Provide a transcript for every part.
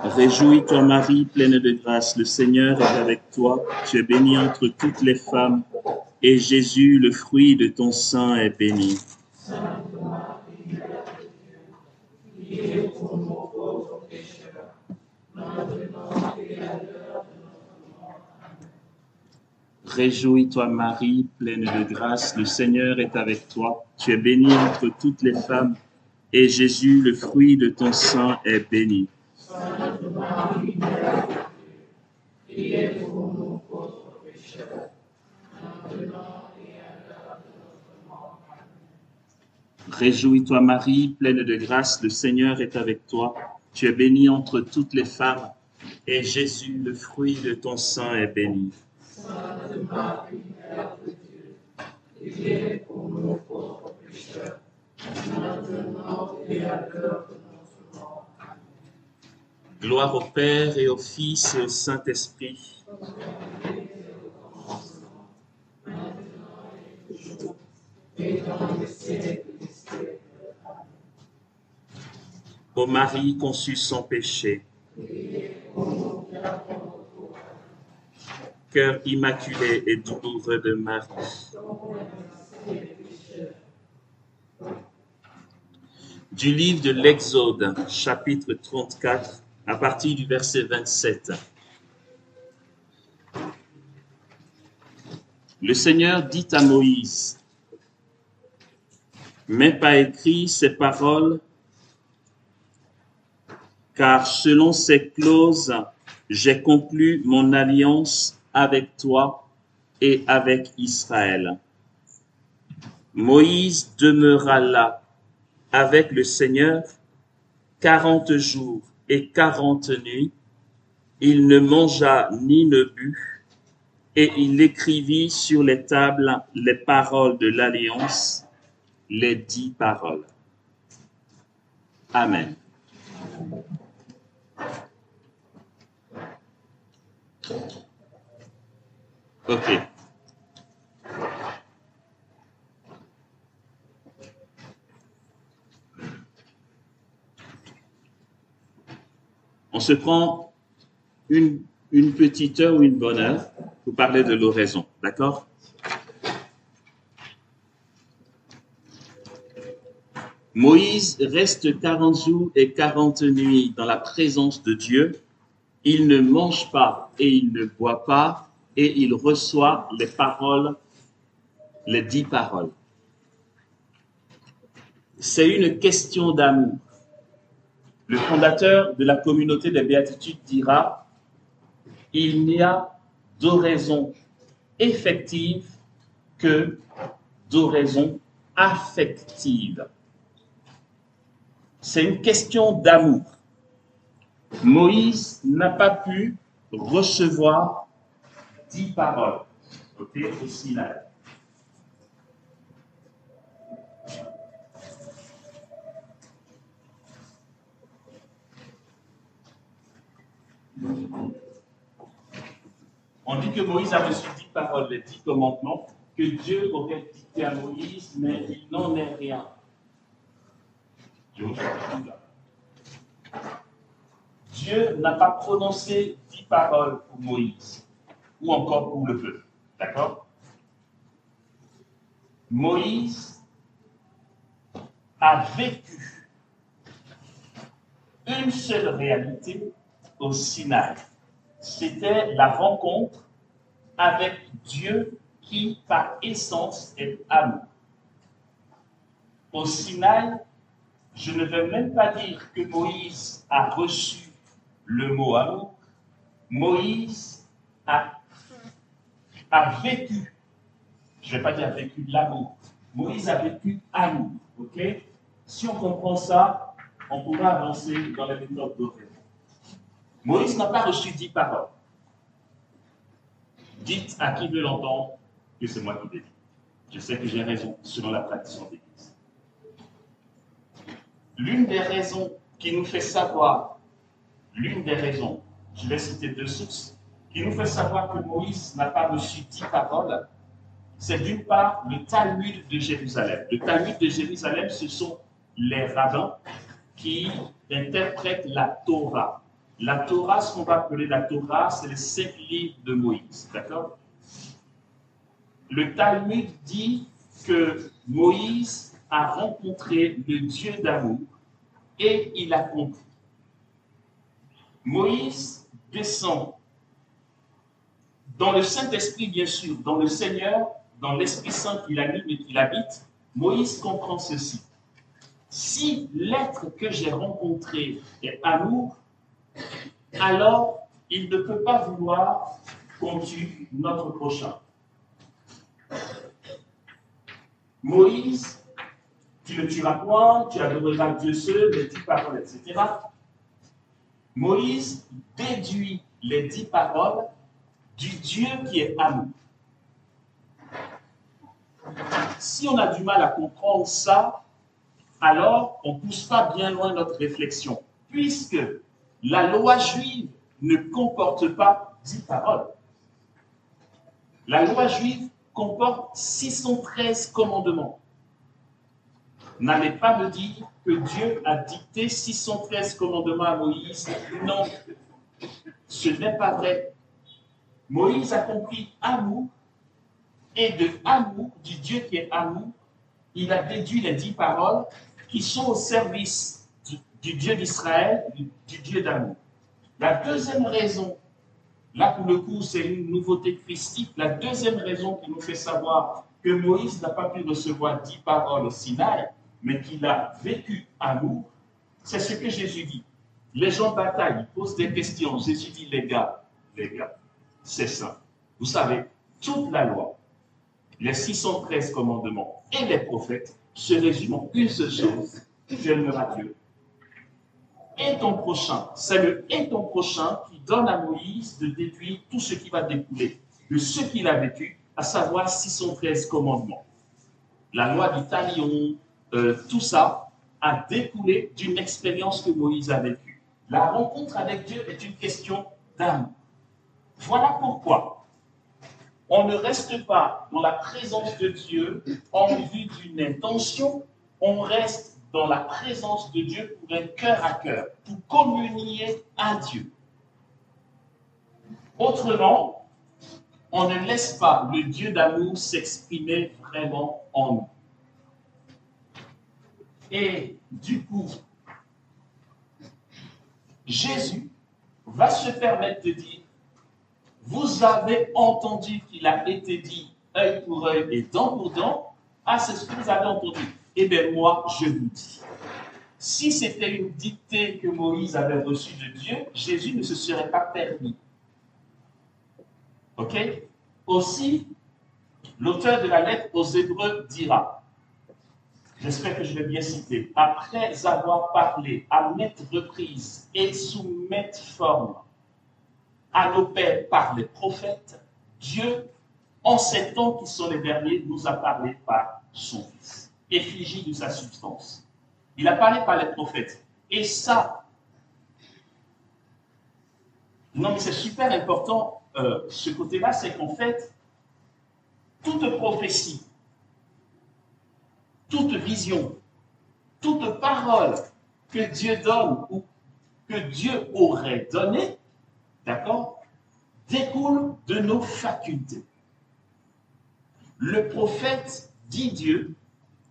Réjouis-toi Marie, pleine de grâce, le Seigneur est avec toi. Tu es bénie entre toutes les femmes, et Jésus, le fruit de ton sein, est béni. Réjouis-toi Marie, pleine de grâce, le Seigneur est avec toi. Tu es bénie entre toutes les femmes, et Jésus, le fruit de ton sein, est béni. Réjouis-toi Marie, pleine de grâce, le Seigneur est avec toi. Tu es bénie entre toutes les femmes, et Jésus, le fruit de ton sein, est béni. Gloire au Père et au Fils et au Saint-Esprit. Ô Marie conçue sans péché, cœur immaculé et douloureux de Marie, du livre de l'Exode, chapitre 34, à partir du verset 27. Le Seigneur dit à Moïse, « Mets pas écrit ces paroles, car selon ces clauses, j'ai conclu mon alliance avec toi et avec Israël. » Moïse demeura là avec le Seigneur 40 jours et 40 nuits. Il ne mangea ni ne but, et il écrivit sur les tables les paroles de l'alliance, les 10 paroles. Amen. Ok. On se prend une petite heure ou une bonne heure pour parler de l'oraison, d'accord? Moïse reste 40 jours et 40 nuits dans la présence de Dieu. Il ne mange pas et il ne boit pas et il reçoit les paroles, les 10 paroles. C'est une question d'amour. Le fondateur de la communauté des béatitudes dira « Il n'y a d'oraison effective que d'oraison affective ». C'est une question d'amour. Moïse n'a pas pu recevoir 10 paroles au Sinaï. On dit que Moïse a reçu 10 paroles, les 10 commandements, que Dieu aurait dicté à Moïse, mais il n'en est rien. Dieu n'a pas prononcé 10 paroles pour Moïse, ou encore pour le peuple. D'accord? Moïse a vécu une seule réalité au Sinaï. C'était la rencontre avec Dieu qui, par essence, est amour. Au Sinaï, je ne vais même pas dire que Moïse a reçu le mot amour. Moïse a vécu, je ne vais pas dire vécu l'amour, Moïse a vécu amour. Ok? Si on comprend ça, on pourra avancer dans les méthodes d'oraison. Moïse n'a pas reçu 10 paroles. Dites à qui veut l'entendre que c'est moi qui l'ai dit. Je sais que j'ai raison selon la tradition d'Église. L'une des raisons qui nous fait savoir, je vais citer 2 sources, qui nous fait savoir que Moïse n'a pas reçu 10 paroles, c'est d'une part le Talmud de Jérusalem. Le Talmud de Jérusalem, ce sont les rabbins qui interprètent la Torah. La Torah, ce qu'on va appeler la Torah, c'est les 5 livres de Moïse, d'accord? Le Talmud dit que Moïse a rencontré le Dieu d'amour et il a compris. Moïse descend dans le Saint-Esprit, bien sûr, dans le Seigneur, dans l'Esprit Saint qu'il anime et qu'il habite. Moïse comprend ceci. Si l'être que j'ai rencontré est amour, alors il ne peut pas vouloir qu'on tue notre prochain. Moïse, tu ne tueras point, tu adoreras Dieu seul, les 10 paroles, etc. Moïse déduit les 10 paroles du Dieu qui est amour. Si on a du mal à comprendre ça, alors on ne pousse pas bien loin notre réflexion, puisque la loi juive ne comporte pas 10 paroles. La loi juive comporte 613 commandements. N'allez pas me dire que Dieu a dicté 613 commandements à Moïse. Non, ce n'est pas vrai. Moïse a compris amour, et de amour, du Dieu qui est amour, il a déduit les 10 paroles qui sont au service du Dieu d'Israël, du Dieu d'amour. La deuxième raison, là pour le coup c'est une nouveauté christique, la deuxième raison qui nous fait savoir que Moïse n'a pas pu recevoir 10 paroles au Sinaï, mais qu'il a vécu amour, c'est ce que Jésus dit. Les gens bataillent, ils posent des questions. Jésus dit, les gars, c'est ça. Vous savez, toute la loi, les 613 commandements et les prophètes se résument en une seule chose, tu aimeras Dieu. Et ton prochain, c'est le et ton prochain qui donne à Moïse de déduire tout ce qui va découler de ce qu'il a vécu, à savoir 613 commandements. La loi du talion, tout ça a découlé d'une expérience que Moïse a vécue. La rencontre avec Dieu est une question d'amour. Voilà pourquoi on ne reste pas dans la présence de Dieu en vue d'une intention, on reste dans la présence de Dieu pour un cœur à cœur, pour communier à Dieu. Autrement, on ne laisse pas le Dieu d'amour s'exprimer vraiment en nous. Et du coup, Jésus va se permettre de dire, vous avez entendu qu'il a été dit œil pour œil et dent pour dent. Ah, c'est ce que vous avez entendu. Eh bien, moi, je vous dis. Si c'était une dictée que Moïse avait reçue de Dieu, Jésus ne se serait pas permis. Ok? Aussi, l'auteur de la lettre aux Hébreux dira, j'espère que je vais bien citer, après avoir parlé à maintes reprises et sous maintes formes à nos pères par les prophètes, Dieu, en ces temps qui sont les derniers, nous a parlé par son Fils, effigie de sa substance. Il a parlé par les prophètes. Et ça, non mais c'est super important, ce côté-là, c'est qu'en fait, toute prophétie, toute vision, toute parole que Dieu donne ou que Dieu aurait donné, d'accord, découle de nos facultés. Le prophète dit Dieu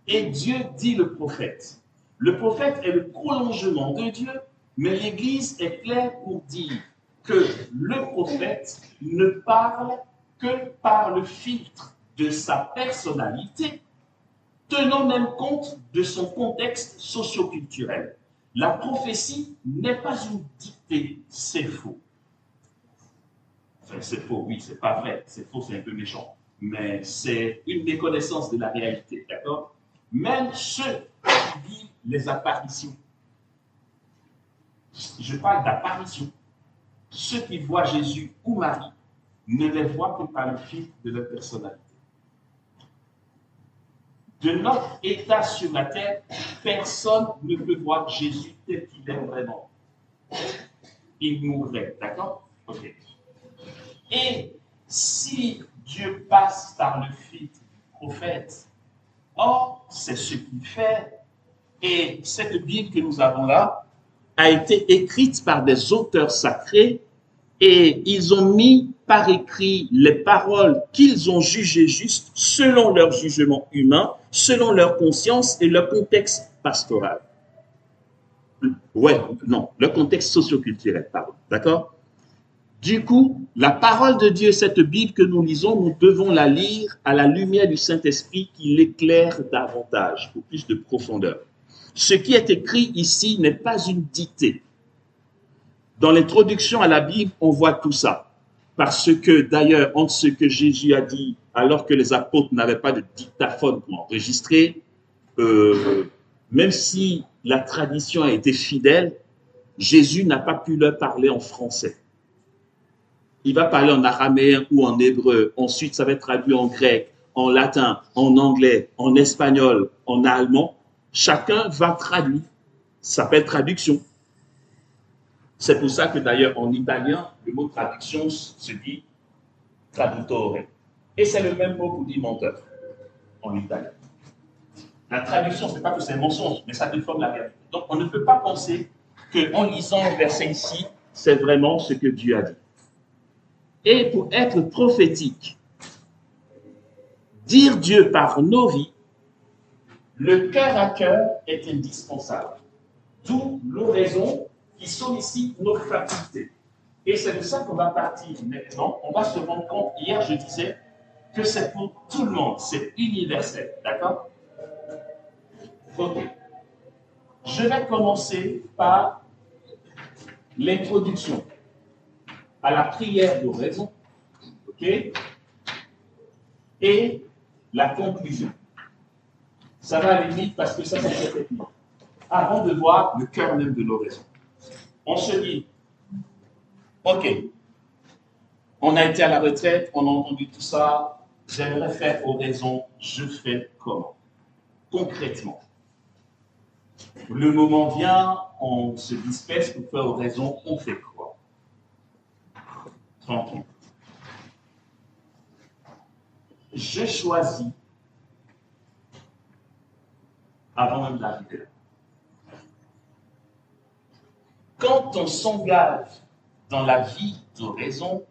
et Dieu dit le prophète. Le prophète est le prolongement de Dieu, mais l'Église est claire pour dire que le prophète ne parle que par le filtre de sa personnalité, tenant même compte de son contexte socio-culturel. La prophétie n'est pas une dictée, c'est faux. Enfin, c'est faux, oui, c'est pas vrai, c'est faux, c'est un peu méchant, mais c'est une méconnaissance de la réalité, d'accord? Même ceux qui vivent les apparitions, je parle d'apparitions, ceux qui voient Jésus ou Marie ne les voient que par le fil de leur personnalité. De notre état sur la terre, personne ne peut voir Jésus tel qu'il est vraiment. Il mourrait, d'accord? Ok. Et si Dieu passe par le filtre du prophète, or, c'est ce qu'il fait. Et cette Bible que nous avons là, a été écrite par des auteurs sacrés et ils ont mis par écrit les paroles qu'ils ont jugées justes selon leur jugement humain, selon leur conscience et leur contexte pastoral. Ouais, non, le contexte socioculturel, pardon. D'accord? Du coup, la parole de Dieu, cette Bible que nous lisons, nous devons la lire à la lumière du Saint-Esprit qui l'éclaire davantage, pour plus de profondeur. Ce qui est écrit ici n'est pas une dictée. Dans l'introduction à la Bible, on voit tout ça. Parce que d'ailleurs, entre ce que Jésus a dit, alors que les apôtres n'avaient pas de dictaphone pour enregistrer, même si la tradition a été fidèle, Jésus n'a pas pu leur parler en français. Il va parler en araméen ou en hébreu. Ensuite, ça va être traduit en grec, en latin, en anglais, en espagnol, en allemand. Chacun va traduire. Ça s'appelle traduction. C'est pour ça que d'ailleurs en italien, le mot traduction se dit traduttore. Et c'est le même mot pour dire menteur en italien. La traduction, ce n'est pas que c'est un mensonge, mais ça déforme la réalité. Donc on ne peut pas penser qu'en lisant un verset ici, c'est vraiment ce que Dieu a dit. Et pour être prophétique, dire Dieu par nos vies, le cœur à cœur est indispensable. D'où l'oraison qui sollicite nos facultés. Et c'est de ça qu'on va partir maintenant. On va se rendre compte, hier je disais que c'est pour tout le monde, c'est universel, d'accord? Ok. Je vais commencer par l'introduction à la prière d'oraison, ok? Et la conclusion. Ça va aller vite parce que ça c'est technique. Avant de voir le cœur même de l'oraison. On se dit, ok, on a été à la retraite, on a entendu tout ça, j'aimerais faire oraison, je fais comment? Concrètement. Le moment vient, on se disperse pour faire oraison, on fait quoi? Tranquille. Je choisis, avant même d'arriver là, quand on s'engage dans la vie d'oraison,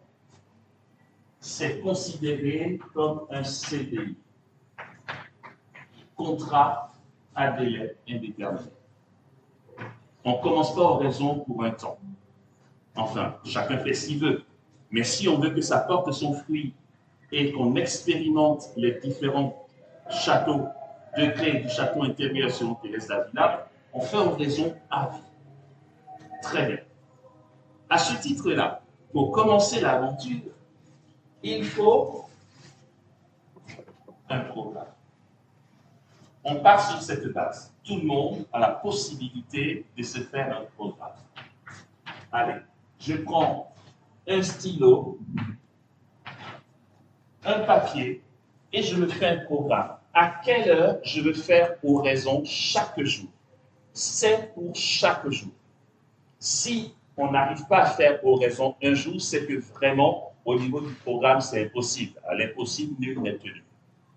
c'est considéré comme un CDI, contrat à délai indéterminé. On ne commence pas oraison pour un temps. Enfin, chacun fait ce qu'il veut. Mais si on veut que ça porte son fruit et qu'on expérimente les différents châteaux, degrés du château intérieur selon Thérèse d'Avila, on fait oraison à vie. Très bien. À ce titre-là, pour commencer l'aventure, il faut un programme. On part sur cette base. Tout le monde a la possibilité de se faire un programme. Allez, je prends un stylo, un papier et je me fais un programme. À quelle heure je veux faire oraison chaque jour? C'est pour chaque jour. Si on n'arrive pas à faire oraison un jour, c'est que vraiment, au niveau du programme, c'est impossible. À l'impossible, nul n'est tenu.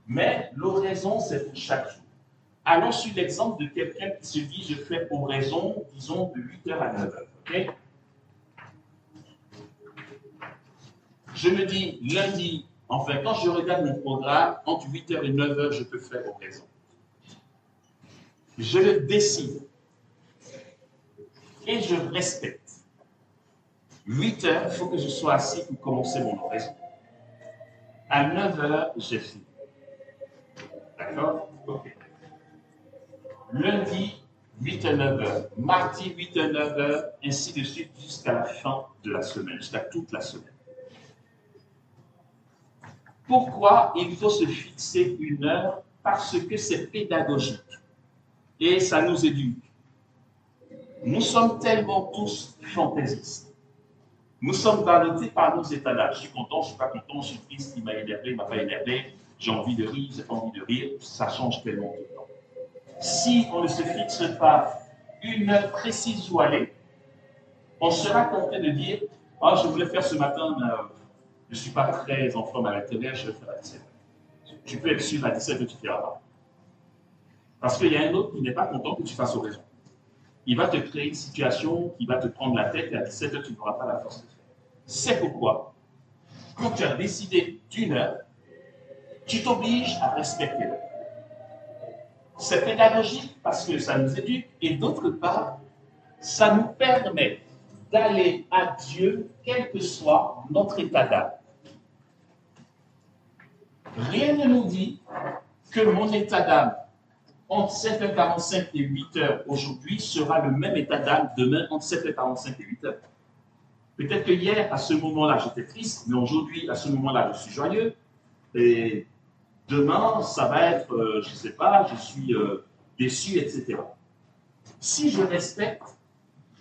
Mais l'oraison, c'est pour chaque jour. Allons sur l'exemple de quelqu'un qui se dit, je fais oraison, disons, de 8h à 9h. Okay? Je me dis, lundi, enfin, quand je regarde mon programme, entre 8h et 9h, je peux faire oraison. Je le décide. Et je respecte. 8h, il faut que je sois assis pour commencer mon oraison. À 9h, j'ai fini. D'accord? Ok. Lundi, 8 à 9h. Mardi, 8 à 9h, ainsi de suite jusqu'à la fin de la semaine, jusqu'à toute la semaine. Pourquoi il faut se fixer une heure? Parce que c'est pédagogique et ça nous éduque. Nous sommes tellement tous fantaisistes. Nous sommes ballottés par nos états d'âge. Je suis content, je ne suis pas content, je suis triste, il m'a énervé, il ne m'a pas énervé, j'ai envie de rire, j'ai pas envie de rire, ça change tellement de temps. Si on ne se fixe pas une heure précise où aller, on sera tenté de dire « Ah, je voulais faire ce matin, mais je ne suis pas très en forme à l'intérieur, je vais faire à 17h. » Tu peux être sûr à 17h, tu ne feras pas. Parce qu'il y a un autre qui n'est pas content que tu fasses oraison. il va te créer une situation qui va te prendre la tête et à 17 heures, tu n'auras pas la force de faire. C'est pourquoi, quand tu as décidé d'une heure, tu t'obliges à respecter l'heure. C'est pédagogique parce que ça nous éduque et d'autre part, ça nous permet d'aller à Dieu quel que soit notre état d'âme. Rien ne nous dit que mon état d'âme entre 7h45 et 8h aujourd'hui sera le même état d'âme demain entre 7h45 et 8h. Peut-être que hier, à ce moment-là, j'étais triste, mais aujourd'hui, à ce moment-là, je suis joyeux. Et demain, ça va être, je ne sais pas, je suis déçu, etc. Si je respecte,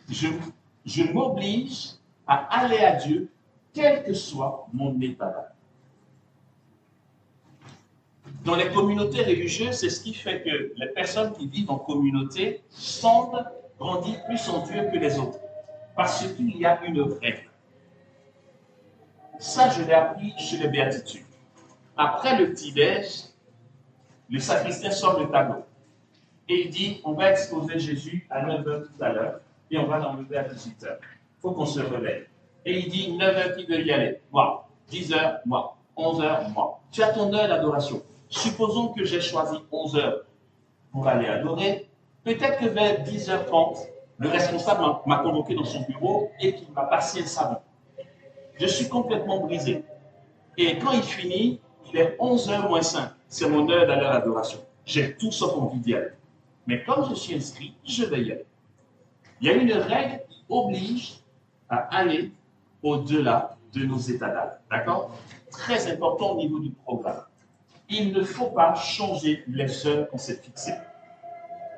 je m'oblige à aller à Dieu, quel que soit mon état d'âme. Dans les communautés religieuses, c'est ce qui fait que les personnes qui vivent en communauté semblent grandir plus en Dieu que les autres. Parce qu'il y a une règle. Ça, je l'ai appris chez les béatitudes. Après le petit-déj, le sacristain sort le tableau. Et il dit, on va exposer Jésus à 9h tout à l'heure, et on va l'enlever à 18h. Il faut qu'on se relève. Et il dit, 9h, qui veut y aller? Moi. 10h, moi. 11h, moi. Tu as ton heure d'adoration. Supposons que j'ai choisi 11h pour aller adorer. Peut-être que vers 10h30, le responsable m'a convoqué dans son bureau et qu'il m'a passé un savon. Je suis complètement brisé. Et quand il finit, il est 11h moins 5. C'est mon heure d'aller à l'adoration. J'ai tout sauf envie d'y aller. Mais comme je suis inscrit, je vais y aller. Il y a une règle qui oblige à aller au-delà de nos états d'âme. D'accord? Très important au niveau du programme. Il ne faut pas changer les heures qu'on s'est fixées.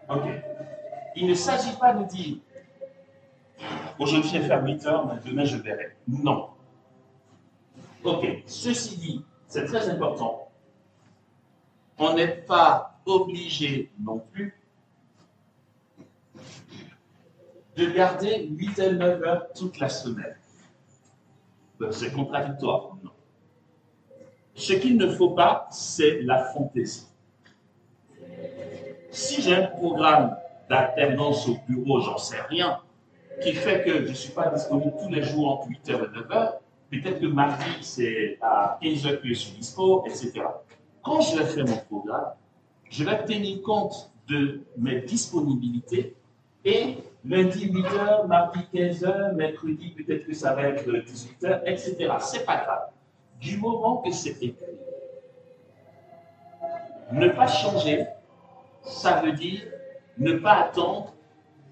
Ok. Il ne s'agit pas de dire aujourd'hui je vais faire 8 heures, mais demain je verrai. Non. Ok. Ceci dit, c'est très important. On n'est pas obligé non plus de garder 8 et 9 heures toute la semaine. C'est contradictoire. Non. Ce qu'il ne faut pas, c'est la fantaisie. Si j'ai un programme d'alternance au bureau, j'en sais rien, qui fait que je ne suis pas disponible tous les jours entre 8h et 9h, peut-être que mardi, c'est à 15h que je suis dispo, etc. Quand je vais faire mon programme, je vais tenir compte de mes disponibilités et lundi 8h, mardi 15h, mercredi peut-être que ça va être 18h, etc. C'est pas grave. Du moment que c'est écrit. Ne pas changer, ça veut dire ne pas attendre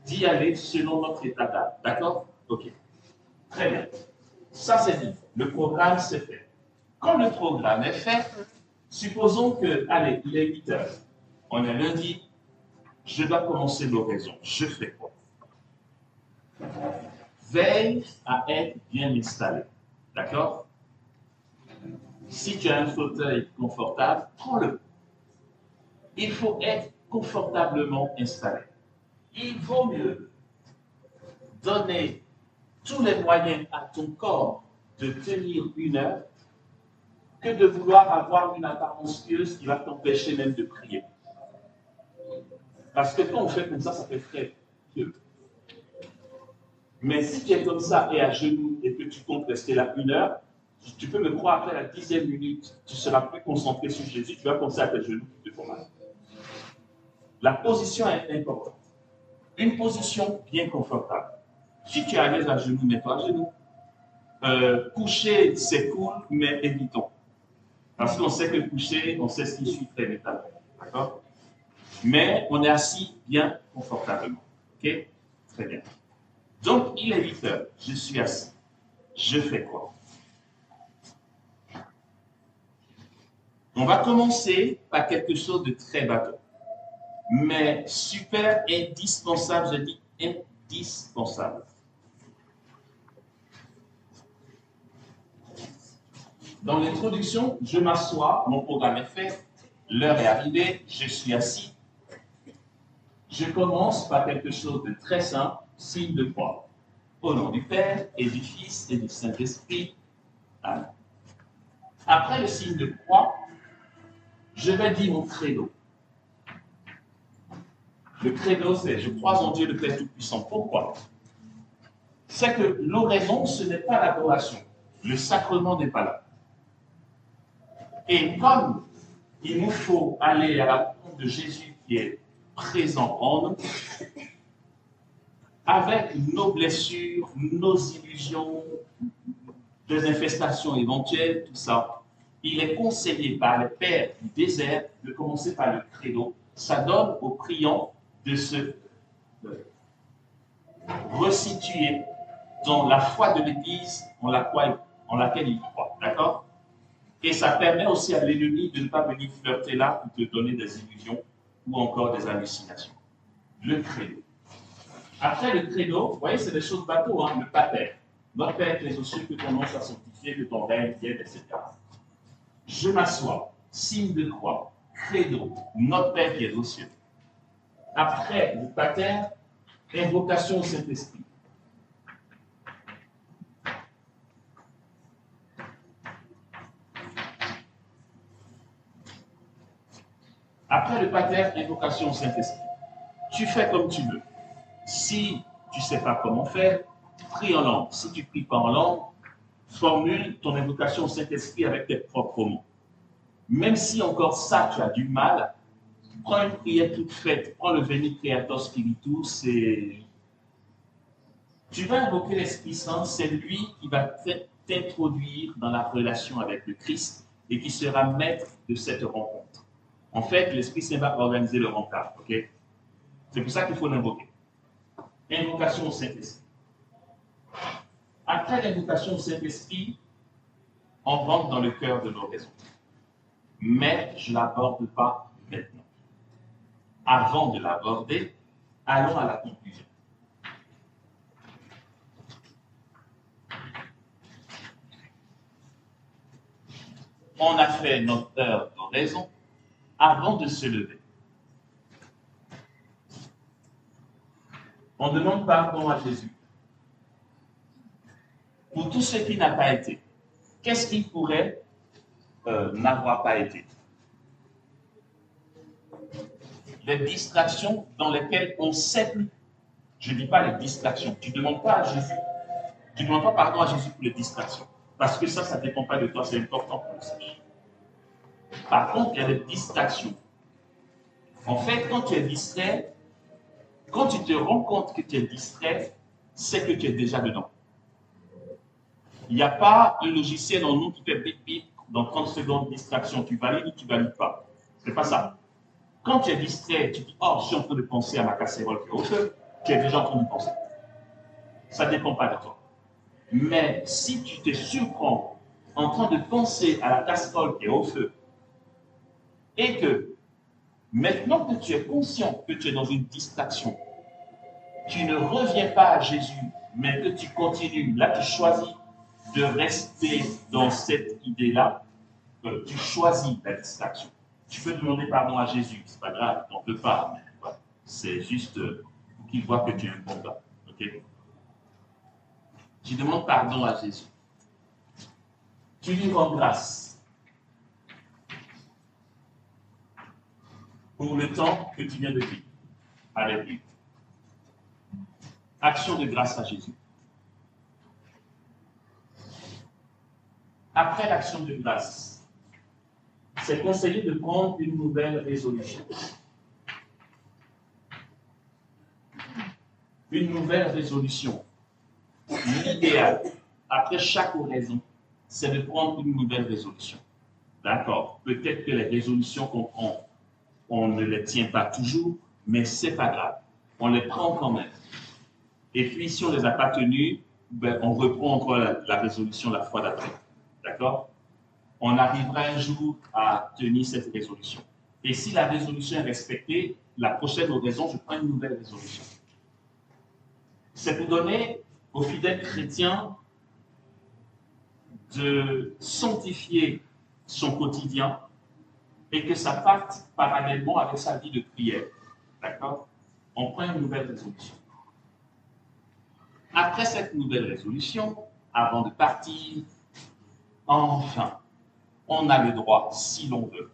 d'y aller selon notre état d'âme. D'accord? Ok. Très bien. Ça, c'est dit. Le programme, c'est fait. Quand le programme est fait, supposons que, allez, il est 8 heures. On est lundi, je dois commencer l'oraison. Je fais quoi? Veille à être bien installé. D'accord? Si tu as un fauteuil confortable, prends-le. Il faut être confortablement installé. Il vaut mieux donner tous les moyens à ton corps de tenir une heure que de vouloir avoir une apparence pieuse qui va t'empêcher même de prier. Parce que quand on fait comme ça fait très pieux. Mais si tu es comme ça et à genoux et que tu comptes rester là une heure, tu peux me croire, après la 10e minute, tu seras plus concentré sur Jésus, tu vas penser à tes genoux qui te font mal. La position est importante. Une position bien confortable. Si tu es à l'aise à genoux, mets-toi à genoux. Coucher, c'est cool, mais évitons. Parce qu'on sait que coucher, on sait ce qui suit très métal. D'accord? Mais on est assis bien confortablement. Ok? Très bien. Donc, il est 8 heures. Je suis assis. Je fais quoi? On va commencer par quelque chose de très bateau. Mais super indispensable, je dis indispensable. Dans l'introduction, je m'assois, mon programme est fait, l'heure est arrivée, je suis assis. Je commence par quelque chose de très simple, signe de croix. Au nom du Père et du Fils et du Saint-Esprit. Amen. Après le signe de croix, je vais dire mon credo. Le credo, c'est « Je crois en Dieu le Père Tout-Puissant ». Pourquoi? C'est que l'oraison, ce n'est pas l'adoration. Le sacrement n'est pas là. Et comme il nous faut aller à la rencontre de Jésus qui est présent en nous, avec nos blessures, nos illusions, des infestations éventuelles, tout ça, il est conseillé par les pères du désert de commencer par le credo. Ça donne aux priants de se resituer dans la foi de l'Église en laquelle il croit. D'accord? Et ça permet aussi à l'ennemi de ne pas venir flirter là pour te donner des illusions ou encore des hallucinations. Le credo. Après le credo, vous voyez, c'est des choses bateaux, hein, le pater. Notre Père qui est aux cieux, que ton nom soit sanctifié, que ton règne vienne, etc. Je m'assois, signe de croix, credo, notre Père qui est aux cieux. Après le pater, invocation au Saint-Esprit. Après le pater, invocation au Saint-Esprit. Tu fais comme tu veux. Si tu ne sais pas comment faire, prie en langue. Si tu ne pries pas en langue, formule ton invocation au Saint-Esprit avec tes propres mots. Même si encore ça, tu as du mal, prends une prière toute faite, prends le Veni Creator Spiritus, tu vas invoquer l'Esprit Saint, c'est lui qui va t'introduire dans la relation avec le Christ et qui sera maître de cette rencontre. En fait, l'Esprit Saint va organiser le rencard, ok? C'est pour ça qu'il faut l'invoquer. Invocation au Saint-Esprit. Après l'invocation au Saint-Esprit, on rentre dans le cœur de l'oraison. Mais je ne l'aborde pas maintenant. Avant de l'aborder, allons à la conclusion. On a fait notre heure d'oraison avant de se lever. On demande pardon à Jésus pour tout ce qui n'a pas été. Qu'est-ce qui pourrait n'avoir pas été? Les distractions dans lesquelles on ne sait plus. Je ne dis pas les distractions. Tu ne demandes pas à Jésus. Tu ne demandes pas pardon à Jésus pour les distractions. Parce que ça ne dépend pas de toi. C'est important pour le sache. Par contre, il y a des distractions. En fait, quand tu es distrait, quand tu te rends compte que tu es distrait, c'est que tu es déjà dedans. Il n'y a pas un logiciel en nous qui fait bip bip dans 30 secondes de distraction. Tu valides ou tu ne valides pas. Ce n'est pas ça. Quand tu es distrait, tu dis « Oh, je suis en train de penser à ma casserole qui est au feu », tu es déjà en train de penser. Ça ne dépend pas de toi. Mais si tu te surprends en train de penser à la casserole qui est au feu et que maintenant que tu es conscient que tu es dans une distraction, tu ne reviens pas à Jésus, mais que tu continues, là tu choisis de rester dans cette idée-là, tu choisis la distraction. Tu peux demander pardon à Jésus, c'est pas grave, t'en peux pas, mais voilà. C'est juste pour qu'il voit que tu es un bon gars. Okay? Tu demandes pardon à Jésus. Tu lui rends grâce pour le temps que tu viens de vivre avec lui. Action de grâce à Jésus. Après l'action de grâce, c'est conseillé de prendre une nouvelle résolution. Une nouvelle résolution. L'idéal, après chaque oraison, c'est de prendre une nouvelle résolution. D'accord? Peut-être que les résolutions qu'on prend, on ne les tient pas toujours, mais ce n'est pas grave. On les prend quand même. Et puis, si on ne les a pas tenues, ben, on reprend encore la résolution la fois d'après. D'accord? On arrivera un jour à tenir cette résolution. Et si la résolution est respectée, la prochaine oraison, je prends une nouvelle résolution. C'est pour donner aux fidèles chrétiens de sanctifier son quotidien et que ça parte parallèlement avec sa vie de prière. D'accord? On prend une nouvelle résolution. Après cette nouvelle résolution, avant de partir, enfin, on a le droit, si l'on veut,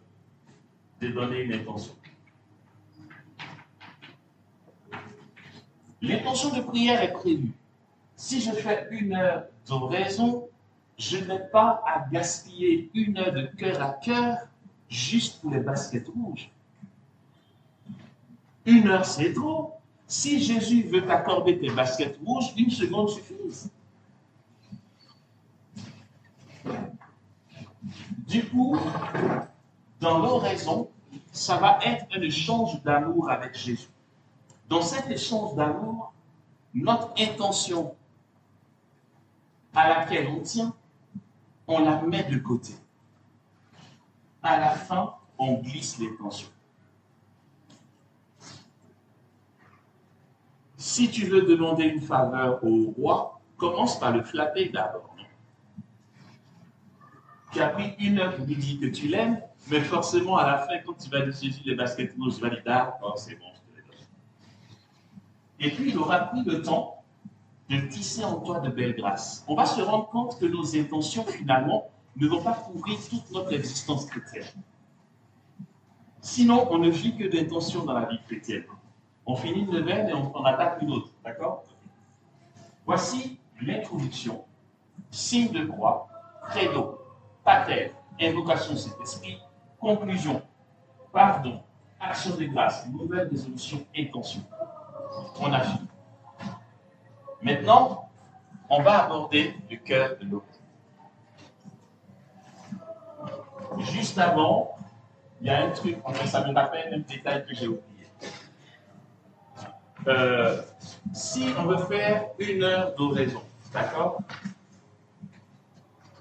de donner une intention. L'intention de prière est prévue. Si je fais 1 heure d'oraison, je n'ai pas à gaspiller 1 heure de cœur à cœur juste pour les baskets rouges. 1 heure, c'est trop. Si Jésus veut t'accorder tes baskets rouges, 1 seconde suffit. Du coup, dans l'oraison, ça va être un échange d'amour avec Jésus. Dans cet échange d'amour, notre intention à laquelle on tient, on la met de côté. À la fin, on glisse l'intention. Si tu veux demander une faveur au roi, commence par le flatter d'abord. Tu as pris 1 heure pour lui dire que tu l'aimes, mais forcément, à la fin, quand tu vas dire Jésus, les baskets rouges, tu vas dire d'accord, c'est bon, je te les donne. Et puis, il aura pris le temps de tisser en toi de belles grâces. On va se rendre compte que nos intentions, finalement, ne vont pas couvrir toute notre existence chrétienne. Sinon, on ne vit que d'intentions dans la vie chrétienne. On finit une veine et on attaque une autre, d'accord? Voici l'introduction, signe de croix, credo, pater, invocation Saint-Esprit, conclusion, pardon, action de grâce, nouvelle résolution, intention. On a fini. Maintenant, on va aborder le cœur de l'autre. Juste avant, il y a un truc, ça me rappelle un détail que j'ai oublié. Si on veut faire 1 heure d'oraison, d'accord?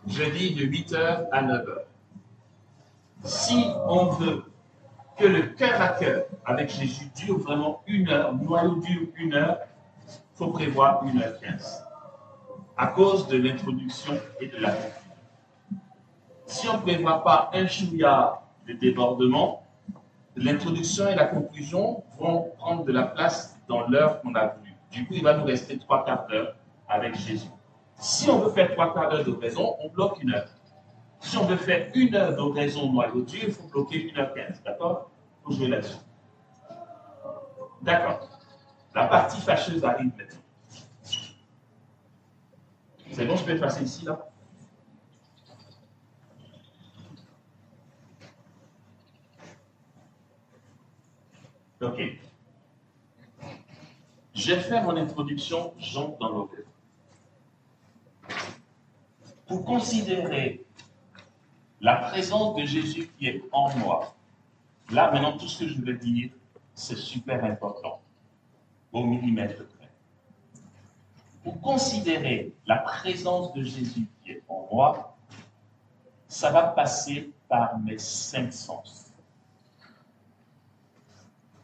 Je dis de 8 heures à 9 heures. Si on veut que le cœur à cœur avec Jésus dure vraiment 1 heure, noyau dure 1 heure, il faut prévoir 1h15 à cause de l'introduction et de la conclusion. Si on ne prévoit pas un chouïa de débordement, l'introduction et la conclusion vont prendre de la place dans l'heure qu'on a voulu. Du coup, il va nous rester 3/4 d'heure avec Jésus. Si on veut faire 3/4 d'heure d'oraison, on bloque 1 heure. Si on veut faire 1 heure d'oraison noyau dur, il faut bloquer 1h15. D'accord? Il faut jouer là-dessus. D'accord. La partie fâcheuse arrive maintenant. C'est bon, je peux passer ici, là? Ok. J'ai fait mon introduction, j'entre dans l'oraison. Pour considérer la présence de Jésus qui est en moi, là, maintenant, tout ce que je vais dire, c'est super important, au millimètre près. Pour considérer la présence de Jésus qui est en moi, ça va passer par mes 5 sens.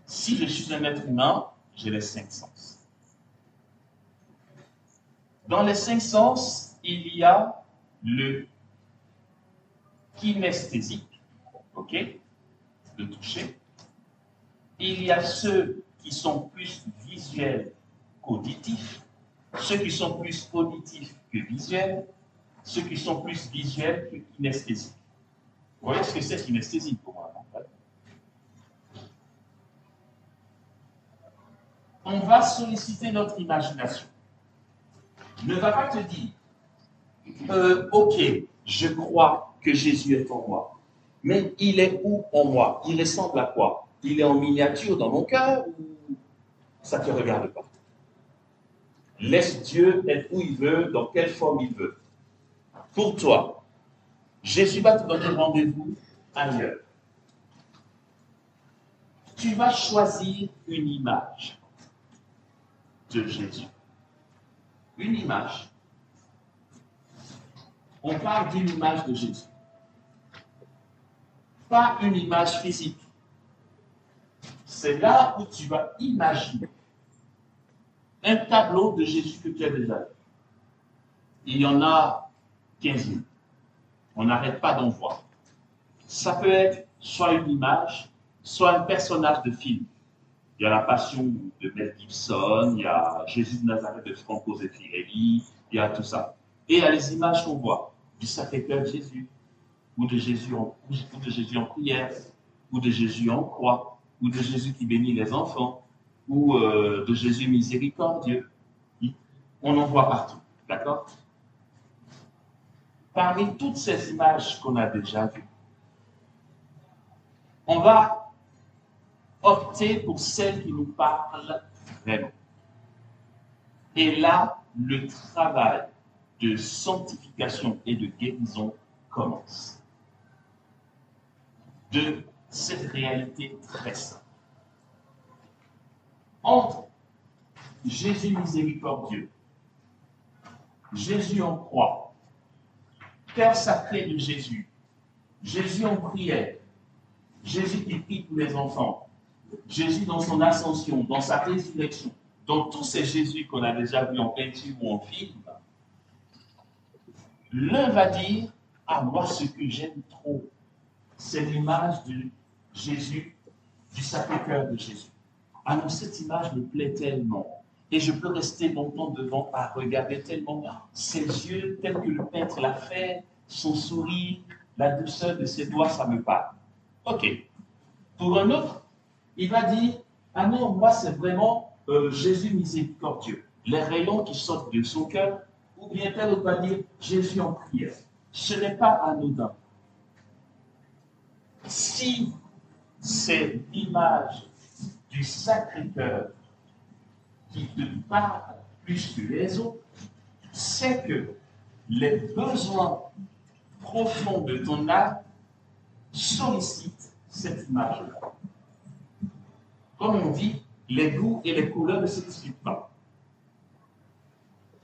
Si je suis un être humain, j'ai les 5 sens. Dans les 5 sens, il y a le kinesthésique, ok, le toucher. Il y a ceux qui sont plus visuels qu'auditifs, ceux qui sont plus auditifs que visuels, ceux qui sont plus visuels que kinesthésiques. Vous voyez ce que c'est kinesthésique pour moi? On va solliciter notre imagination. Ne va pas te dire, ok, je crois que Jésus est en moi, mais il est où en moi? Il ressemble à quoi? Il est en miniature dans mon cœur ou ça ne te regarde pas? Laisse Dieu être où il veut, dans quelle forme il veut. Pour toi, Jésus va te donner rendez-vous ailleurs. Tu vas choisir une image de Jésus. Une image. On parle d'une image de Jésus. Pas une image physique. C'est là où tu vas imaginer un tableau de Jésus que tu as déjà vu. Il y en a 15 000. On n'arrête pas d'en voir. Ça peut être soit une image, soit un personnage de film. Il y a la Passion de Mel Gibson, il y a Jésus de Nazareth de Franco Zeffirelli, il y a tout ça. Et il y a les images qu'on voit du Sacré-Cœur de Jésus, ou de Jésus en prière, ou de Jésus en croix, ou de Jésus qui bénit les enfants. ou de Jésus miséricordieux. On en voit partout, d'accord? Parmi toutes ces images qu'on a déjà vues, on va opter pour celle qui nous parle vraiment. Et là, le travail de sanctification et de guérison commence. De cette réalité très simple. Entre Jésus miséricordieux, Jésus en croix, cœur sacré de Jésus, Jésus en prière, Jésus qui prie pour les enfants, Jésus dans son ascension, dans sa résurrection, dans tous ces Jésus qu'on a déjà vus en peinture ou en film, l'un va dire, ah moi ce que j'aime trop, c'est l'image de Jésus, du Sacré-Cœur de Jésus. Ah non, cette image me plaît tellement. Et je peux rester longtemps devant à regarder tellement ses yeux, tels que le peintre l'a fait, son sourire, la douceur de ses doigts, ça me parle. Ok. Pour un autre, il va dire, ah non, moi c'est vraiment Jésus miséricordieux. Les rayons qui sortent de son cœur, ou bien tel autre va dire Jésus en prière. Ce n'est pas anodin. Si c'est l'image du Sacré-Cœur qui te parle plus que les autres, c'est que les besoins profonds de ton âme sollicitent cette image-là. Comme on dit, les goûts et les couleurs ne se discutent pas.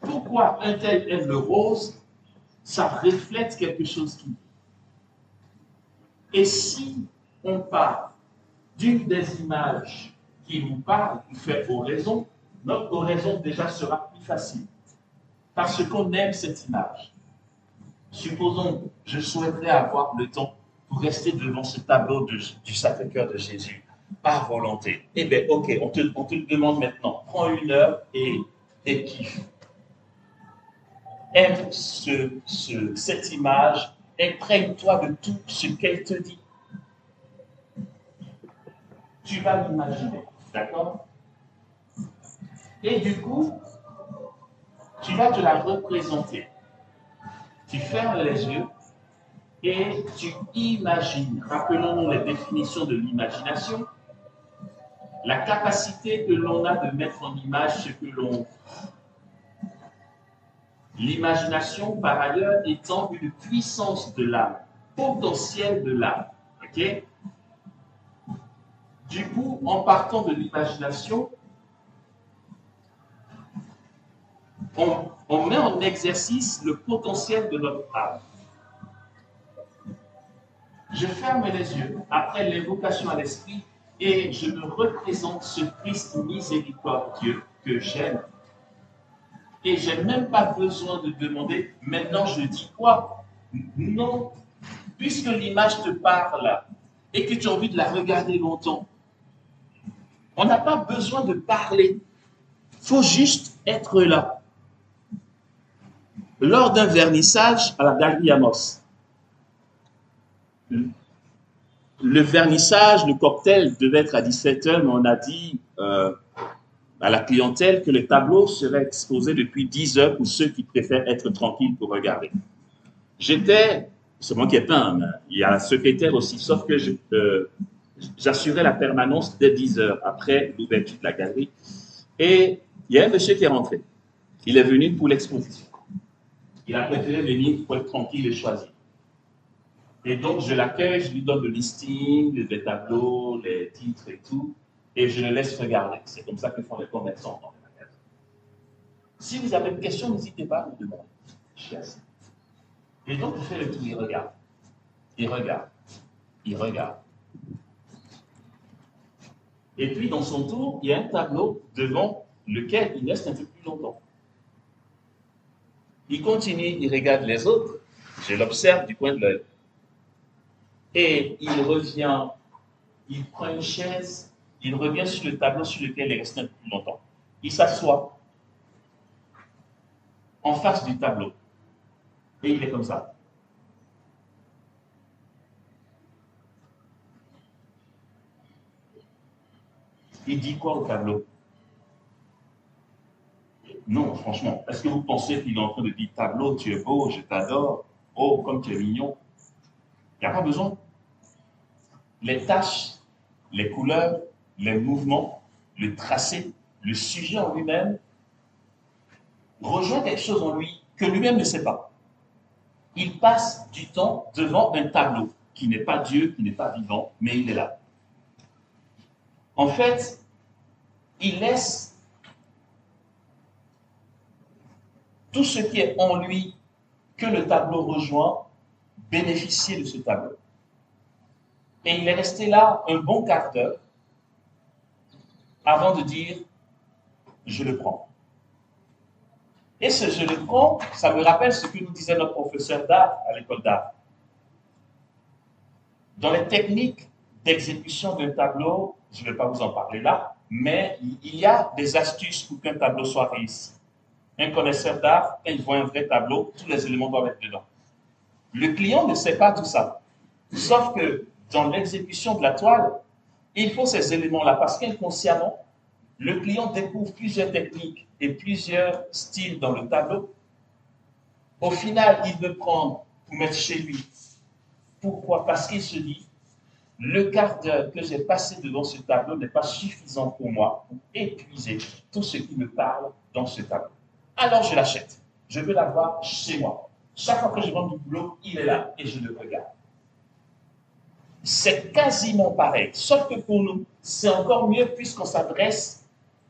Pourquoi un tel aime le rose? Ça reflète quelque chose qui. Et si on parle d'une des images qui nous parle, qui fait oraison, notre oraison déjà sera plus facile. Parce qu'on aime cette image. Supposons, je souhaiterais avoir le temps pour rester devant ce tableau du Sacré-Cœur de Jésus, par volonté. Eh bien, ok, on te le demande maintenant. Prends 1 heure et kiffe. Aime cette image, imprègne-toi de tout ce qu'elle te dit. Tu vas l'imaginer, d'accord? Et du coup, tu vas te la représenter. Tu fermes les yeux et tu imagines. Rappelons-nous les définitions de l'imagination. La capacité que l'on a de mettre en image ce que l'on. L'imagination, par ailleurs, étant une puissance de l'âme, potentielle de l'âme. Ok? Du coup, en partant de l'imagination, on met en exercice le potentiel de notre âme. Je ferme les yeux après l'évocation à l'esprit et je me représente ce Christ miséricordieux que j'aime. Et je n'ai même pas besoin de demander, maintenant je dis quoi? Non, puisque l'image te parle et que tu as envie de la regarder longtemps, on n'a pas besoin de parler. Il faut juste être là. Lors d'un vernissage à la Galerie Amos, le vernissage, le cocktail devait être à 17h, mais on a dit à la clientèle que le tableau serait exposé depuis 10h pour ceux qui préfèrent être tranquilles pour regarder. C'est moi qui ai peint, mais il y a la secrétaire aussi, sauf que j'assurais la permanence dès 10h après l'ouverture de la galerie. Et il y a un monsieur qui est rentré. Il est venu pour l'exposition. Il a préféré venir pour être tranquille et choisir. Et donc, je l'accueille, je lui donne le listing, les tableaux, les titres et tout, et je le laisse regarder. C'est comme ça que font les commerçants dans les magasins. Si vous avez une question, n'hésitez pas à me demander. Je suis assis. Et donc, il fait le tour, il regarde. Il regarde. Il regarde. Et puis, dans son tour, il y a un tableau devant lequel il reste un peu plus longtemps. Il continue, il regarde les autres. Je l'observe du coin de l'œil. Et il revient, il prend une chaise, il revient sur le tableau sur lequel il est resté un peu plus longtemps. Il s'assoit en face du tableau. Et il est comme ça. Il dit quoi au tableau? Non, franchement. Est-ce que vous pensez qu'il est en train de dire tableau, tu es beau, je t'adore, oh, comme tu es mignon? Il n'y a pas besoin. Les tâches, les couleurs, les mouvements, le tracé, le sujet en lui-même rejoint quelque chose en lui que lui-même ne sait pas. Il passe du temps devant un tableau qui n'est pas Dieu, qui n'est pas vivant, mais il est là. En fait, il laisse tout ce qui est en lui que le tableau rejoint bénéficier de ce tableau. Et il est resté là un bon quart d'heure avant de dire je le prends. Et ce je le prends, ça me rappelle ce que nous disait notre professeur d'art à l'école d'art. Dans les techniques d'exécution d'un tableau, je ne vais pas vous en parler là, mais il y a des astuces pour qu'un tableau soit réussi. Un connaisseur d'art, quand il voit un vrai tableau, tous les éléments doivent être dedans. Le client ne sait pas tout ça. Sauf que dans l'exécution de la toile, il faut ces éléments-là parce qu'inconsciemment, le client découvre plusieurs techniques et plusieurs styles dans le tableau. Au final, il veut prendre pour mettre chez lui. Pourquoi? Parce qu'il se dit, le quart d'heure que j'ai passé devant ce tableau n'est pas suffisant pour moi pour épuiser tout ce qui me parle dans ce tableau. Alors je l'achète. Je veux l'avoir chez moi. Chaque fois que je rentre du boulot, il est là et je le regarde. C'est quasiment pareil, sauf que pour nous, c'est encore mieux puisqu'on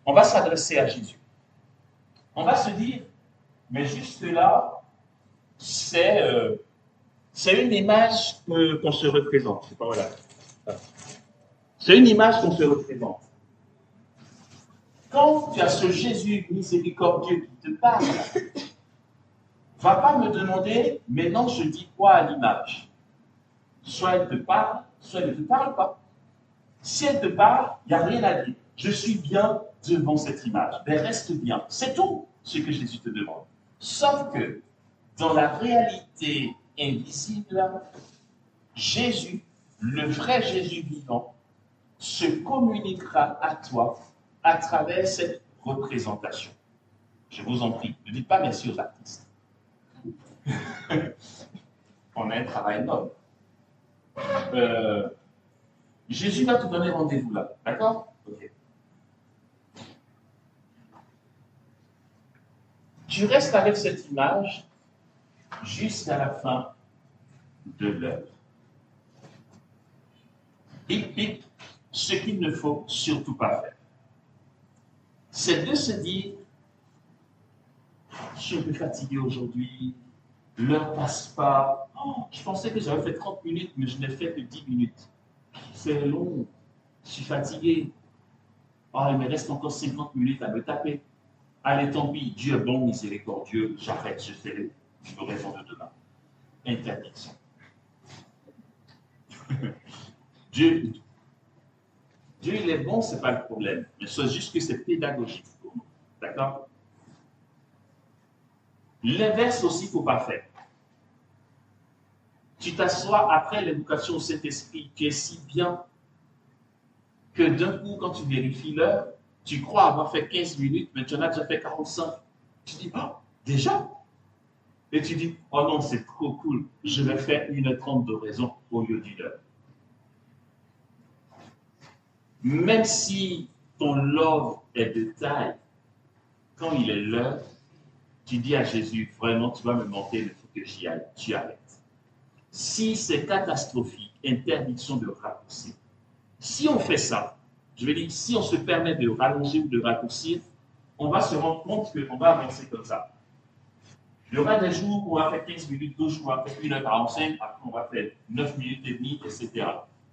on va s'adresser à Jésus. On va se dire, mais juste là, c'est une image qu'on se représente. C'est pas voilà. C'est une image qu'on se représente. Quand tu as ce Jésus miséricordieux qui te parle, va pas me demander, maintenant je dis quoi à l'image? Soit elle te parle, soit elle ne te parle pas. Si elle te parle, il n'y a rien à dire. Je suis bien devant cette image. Mais reste bien. C'est tout ce que Jésus te demande. Sauf que dans la réalité invisible, Jésus, le vrai Jésus vivant, se communiquera à toi à travers cette représentation. Je vous en prie, ne dites pas merci aux artistes. On a un travail noble. Jésus va te donner rendez-vous là, d'accord? Ok. Tu restes avec cette image jusqu'à la fin de l'œuvre. Et ce qu'il ne faut surtout pas faire, c'est de se dire, je suis un peu fatigué aujourd'hui, l'heure passe pas. Oh, je pensais que j'avais fait 30 minutes, mais je n'ai fait que 10 minutes. C'est long, je suis fatigué. Oh, il me reste encore 50 minutes à me taper. Allez, tant pis, Dieu est bon, miséricordieux, j'arrête, je fais le raison de demain. Interdiction. Dieu, il est bon, ce n'est pas le problème. Mais c'est juste que c'est pédagogique pour nous. D'accord? L'inverse aussi, il ne faut pas faire. Tu t'assois après l'éducation au Saint-Esprit, tu es si bien que d'un coup, quand tu vérifies l'heure, tu crois avoir fait 15 minutes, mais tu en as déjà fait 45. Tu dis, oh, déjà? Et tu dis, oh non, c'est trop cool, je vais faire 1h30 de raison au lieu d'une heure. Même si ton love est de taille, quand il est l'heure, tu dis à Jésus, vraiment, tu vas me monter, il faut que j'y aille, tu arrêtes. Si c'est catastrophique, interdiction de raccourcir. Si on fait ça, je veux dire, si on se permet de rallonger ou de raccourcir, on va se rendre compte qu'on va avancer comme ça. Il y aura des jours où on va faire 15 minutes, d'autres jours où on va faire 1h45, après on va faire 9 minutes et demie, etc.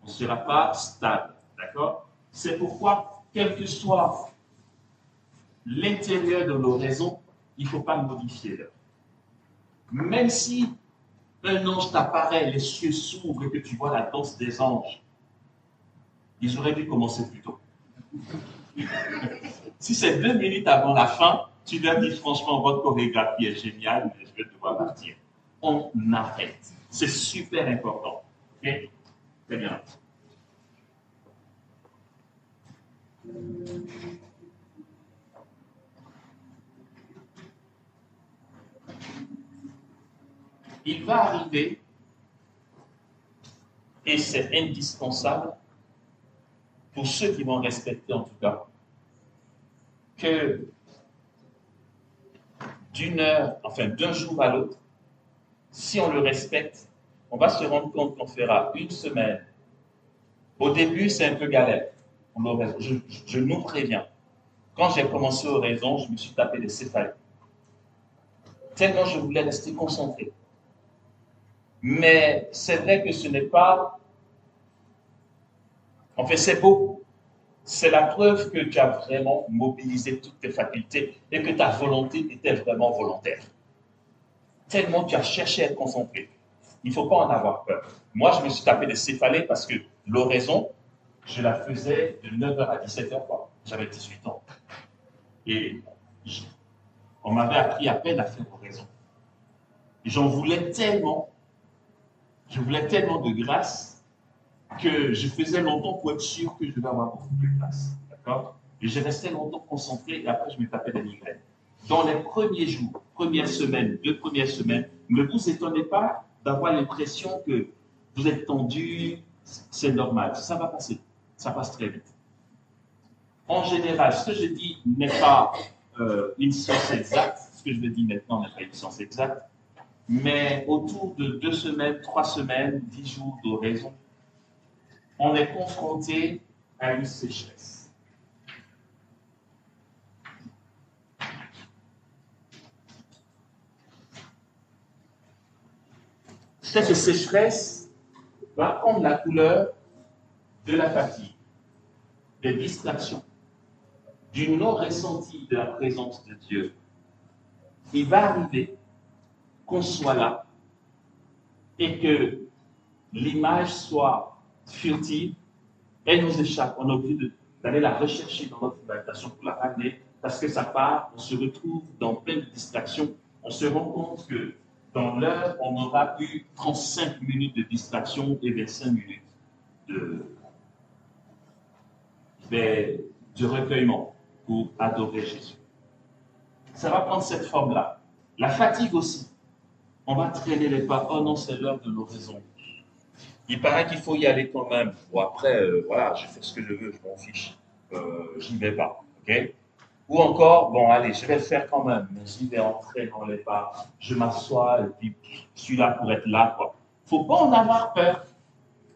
On ne sera pas stable, d'accord? C'est pourquoi, quel que soit l'intérieur de nos raisons, il ne faut pas modifier l'heure. Même si un ange t'apparaît, les cieux s'ouvrent et que tu vois la danse des anges, ils auraient dû commencer plus tôt. Si c'est 2 minutes avant la fin, tu leur dis franchement, votre chorégraphie est géniale, mais je vais devoir partir. On arrête. C'est super important. Ok? Très bien. il va arriver, et c'est indispensable, pour ceux qui vont respecter en tout cas, que d'un jour à l'autre, si on le respecte, on va se rendre compte qu'on fera une semaine. Au début, c'est un peu galère. Je nous préviens. Quand j'ai commencé Oraison, je me suis tapé des céphalées. Tellement je voulais rester concentré. Mais c'est vrai que ce n'est pas... En fait, c'est beau. C'est la preuve que tu as vraiment mobilisé toutes tes facultés et que ta volonté était vraiment volontaire. Tellement tu as cherché à être concentré. Il ne faut pas en avoir peur. Moi, je me suis tapé des céphalées parce que l'oraison, je la faisais de 9h à 17h. J'avais 18 ans. Et on m'avait appris à peine à faire l'oraison. Et je voulais tellement de grâce que je faisais longtemps pour être sûr que je devais avoir beaucoup de grâce. D'accord? Et je restais longtemps concentré et après je me tapais des migraines. Dans les premiers jours, première semaine, 2 premières semaines, ne vous étonnez pas d'avoir l'impression que vous êtes tendu, c'est normal. Ça va passer. Ça passe très vite. En général, ce que je dis n'est pas une science exacte. Ce que je dis maintenant n'est pas une science exacte. Mais autour de 2 semaines, 3 semaines, 10 jours d'oraison, on est confronté à une sécheresse. Cette sécheresse va prendre la couleur de la fatigue, des distractions, du non-ressenti de la présence de Dieu. Il va arriver qu'on soit là et que l'image soit furtive, elle nous échappe. On a obligé d'aller la rechercher dans notre méditation pour la ramener parce que ça part, on se retrouve dans plein de distractions. On se rend compte que dans l'heure, on aura eu 35 minutes de distraction et 25 minutes de recueillement pour adorer Jésus. Ça va prendre cette forme-là. La fatigue aussi. On va traîner les pas. Oh non, c'est l'heure de l'oraison. Il paraît qu'il faut y aller quand même. Bon, après, voilà, je fais ce que je veux, je m'en fiche. J'y vais pas. OK? Ou encore, bon, allez, je vais le faire quand même, mais j'y vais entrer dans les pas. Je m'assois et puis je suis là pour être là, quoi. Faut pas en avoir peur.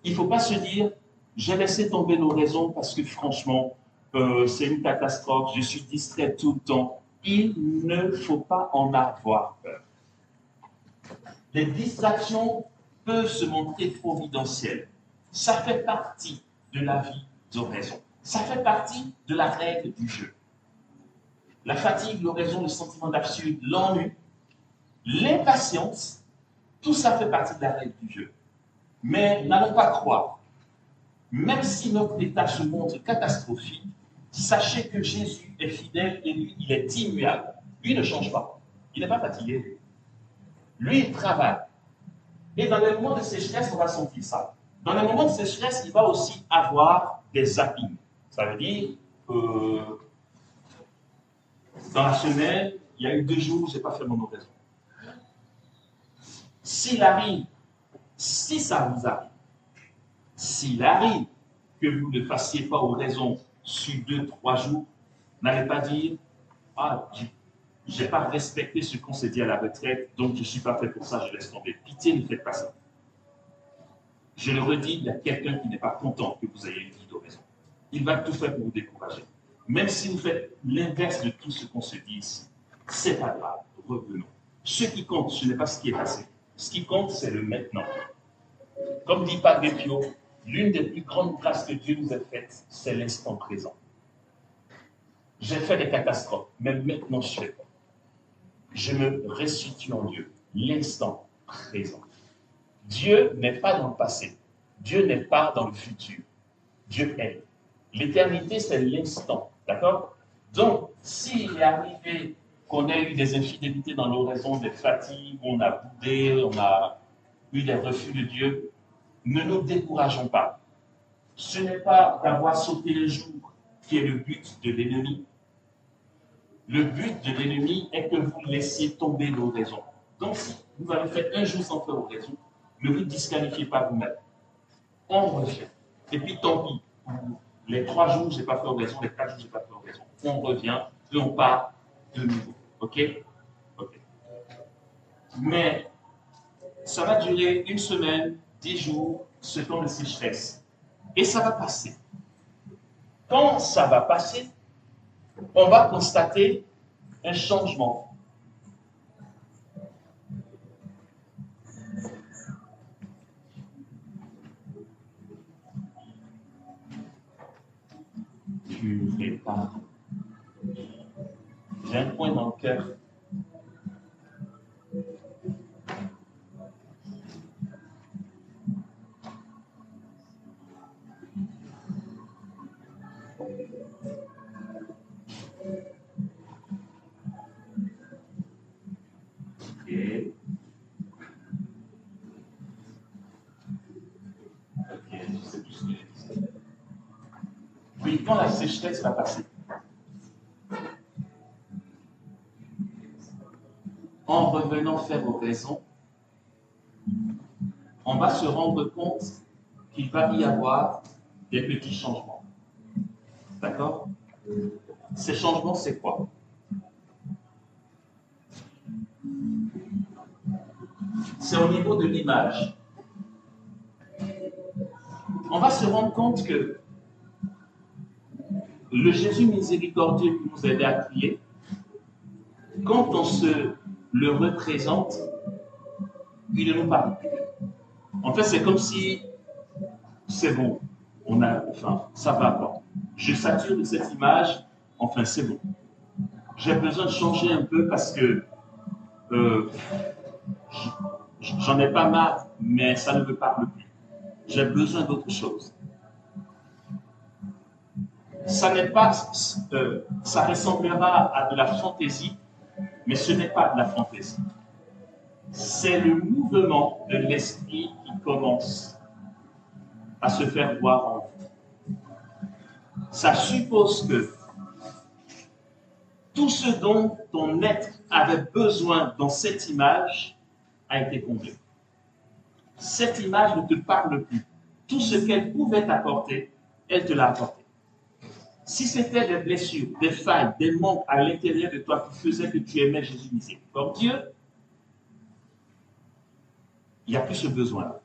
Il faut pas se dire, j'ai laissé tomber l'oraison parce que franchement, c'est une catastrophe, je suis distrait tout le temps. Il ne faut pas en avoir peur. Les distractions peuvent se montrer providentielles. Ça fait partie de la vie d'oraison. Ça fait partie de la règle du jeu. La fatigue, l'oraison, le sentiment d'absurde, l'ennui, l'impatience, tout ça fait partie de la règle du jeu. Mais n'allons pas croire. Même si notre état se montre catastrophique, sachez que Jésus est fidèle et lui, il est immuable. Lui ne change pas. Il n'est pas fatigué. Lui, il travaille. Et dans les moments de sécheresse, on va sentir ça. Dans les moments de sécheresse, il va aussi avoir des zappings. Ça veut dire, dans la semaine, il y a eu 2 jours où je n'ai pas fait mon oraison. S'il arrive, si ça vous arrive, s'il arrive que vous ne fassiez pas oraison sur 2-3 jours, n'allez pas dire « Ah, je n'ai pas respecté ce qu'on s'est dit à la retraite, donc je ne suis pas fait pour ça, je laisse tomber. » Pitié, ne faites pas ça. Je le redis, il y a quelqu'un qui n'est pas content que vous ayez une vie d'oraison. Il va tout faire pour vous décourager. Même si vous faites l'inverse de tout ce qu'on se dit ici, c'est pas grave, revenons. Ce qui compte, ce n'est pas ce qui est passé. Ce qui compte, c'est le maintenant. Comme dit Padre Pio, l'une des plus grandes grâces que Dieu nous a faites, c'est l'instant présent. J'ai fait des catastrophes, mais maintenant je fais pas. Je me resitue en Dieu, l'instant présent. Dieu n'est pas dans le passé. Dieu n'est pas dans le futur. Dieu est. L'éternité, c'est l'instant. D'accord? Donc, s'il est arrivé qu'on ait eu des infidélités dans l'oraison, des fatigues, on a boudé, on a eu des refus de Dieu, ne nous décourageons pas. Ce n'est pas d'avoir sauté les jours qui est le but de l'ennemi. Le but de l'ennemi est que vous laissiez tomber l'oraison. Donc, si vous avez fait un jour sans faire oraison, ne vous disqualifiez pas vous-même. On revient. Et puis, tant pis. Les 3 jours, je n'ai pas fait oraison, les 4 jours, je n'ai pas fait oraison. On revient et on part de nouveau. OK? OK. Mais ça va durer 1 semaine, 10 jours, ce temps de sécheresse. Et ça va passer. Quand ça va passer, on va constater un changement. Tu fais pas. J'ai un point dans le cœur. Et... Ok, je sais plus ce que j'ai dit. Oui, quand la sécheresse va passer, en revenant faire oraison, on va se rendre compte qu'il va y avoir des petits changements. D'accord? Ces changements, c'est quoi? C'est au niveau de l'image. On va se rendre compte que le Jésus miséricordieux qui nous aidait à prier, quand on se le représente, il ne nous parle plus. En fait, c'est comme si c'est bon, ça va quoi. Je sature de cette image, enfin, c'est bon. J'ai besoin de changer un peu parce que euh, j'en ai pas marre, mais ça ne me parle plus. J'ai besoin d'autre chose. Ça n'est pas, ça ressemblera à de la fantaisie, mais ce n'est pas de la fantaisie. C'est le mouvement de l'esprit qui commence à se faire voir en vous. Ça suppose que tout ce dont ton être avait besoin dans cette image a été comblé. Cette image ne te parle plus. Tout ce qu'elle pouvait t'apporter, elle te l'a apporté. Si c'était des blessures, des failles, des manques à l'intérieur de toi qui faisaient que tu aimais Jésus miséricordieux, il n'y a plus ce besoin-là.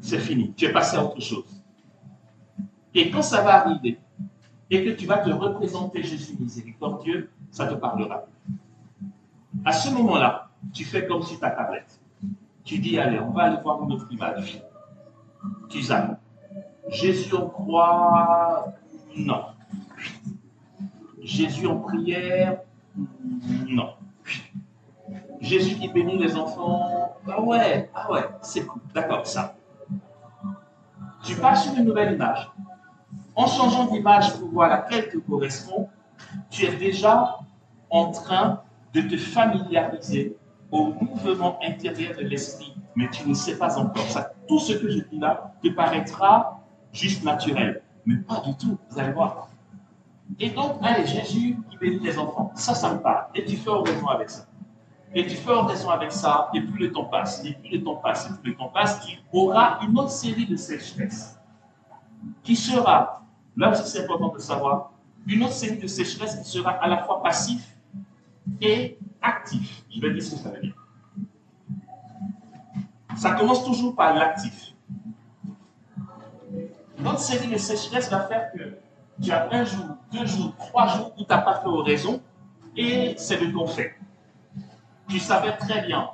C'est fini. Tu es passé à autre chose. Et quand ça va arriver, et que tu vas te représenter Jésus miséricordieux, ça te parlera. À ce moment-là, tu fais comme si ta tablette. Tu dis, allez, on va aller voir une autre image. Tu zappes. Jésus en croix, non. Jésus en prière, non. Jésus qui bénit les enfants, ah ouais, c'est cool, d'accord, ça. Tu passes sur une nouvelle image. En changeant d'image pour voir laquelle te correspond, tu es déjà en train de te familiariser au mouvement intérieur de l'esprit, mais tu ne sais pas encore ça. Tout ce que je dis là te paraîtra juste naturel, mais pas du tout, vous allez voir. Et donc, allez, Jésus qui bénit les enfants, ça me parle, et tu fais oraison avec ça. Et tu fais oraison avec ça, et plus le temps passe, et plus le temps passe, et plus le temps passe, tu auras une autre série de sécheresses qui sera, là aussi c'est important de savoir, une autre série de sécheresses qui sera à la fois passif et actif. Je vais dire ce que ça veut dire. Ça commence toujours par l'actif. Notre série de sécheresses va faire que tu as 1 jour, 2 jours, 3 jours où tu n'as pas fait oraison et c'est de ton fait. Tu savais très bien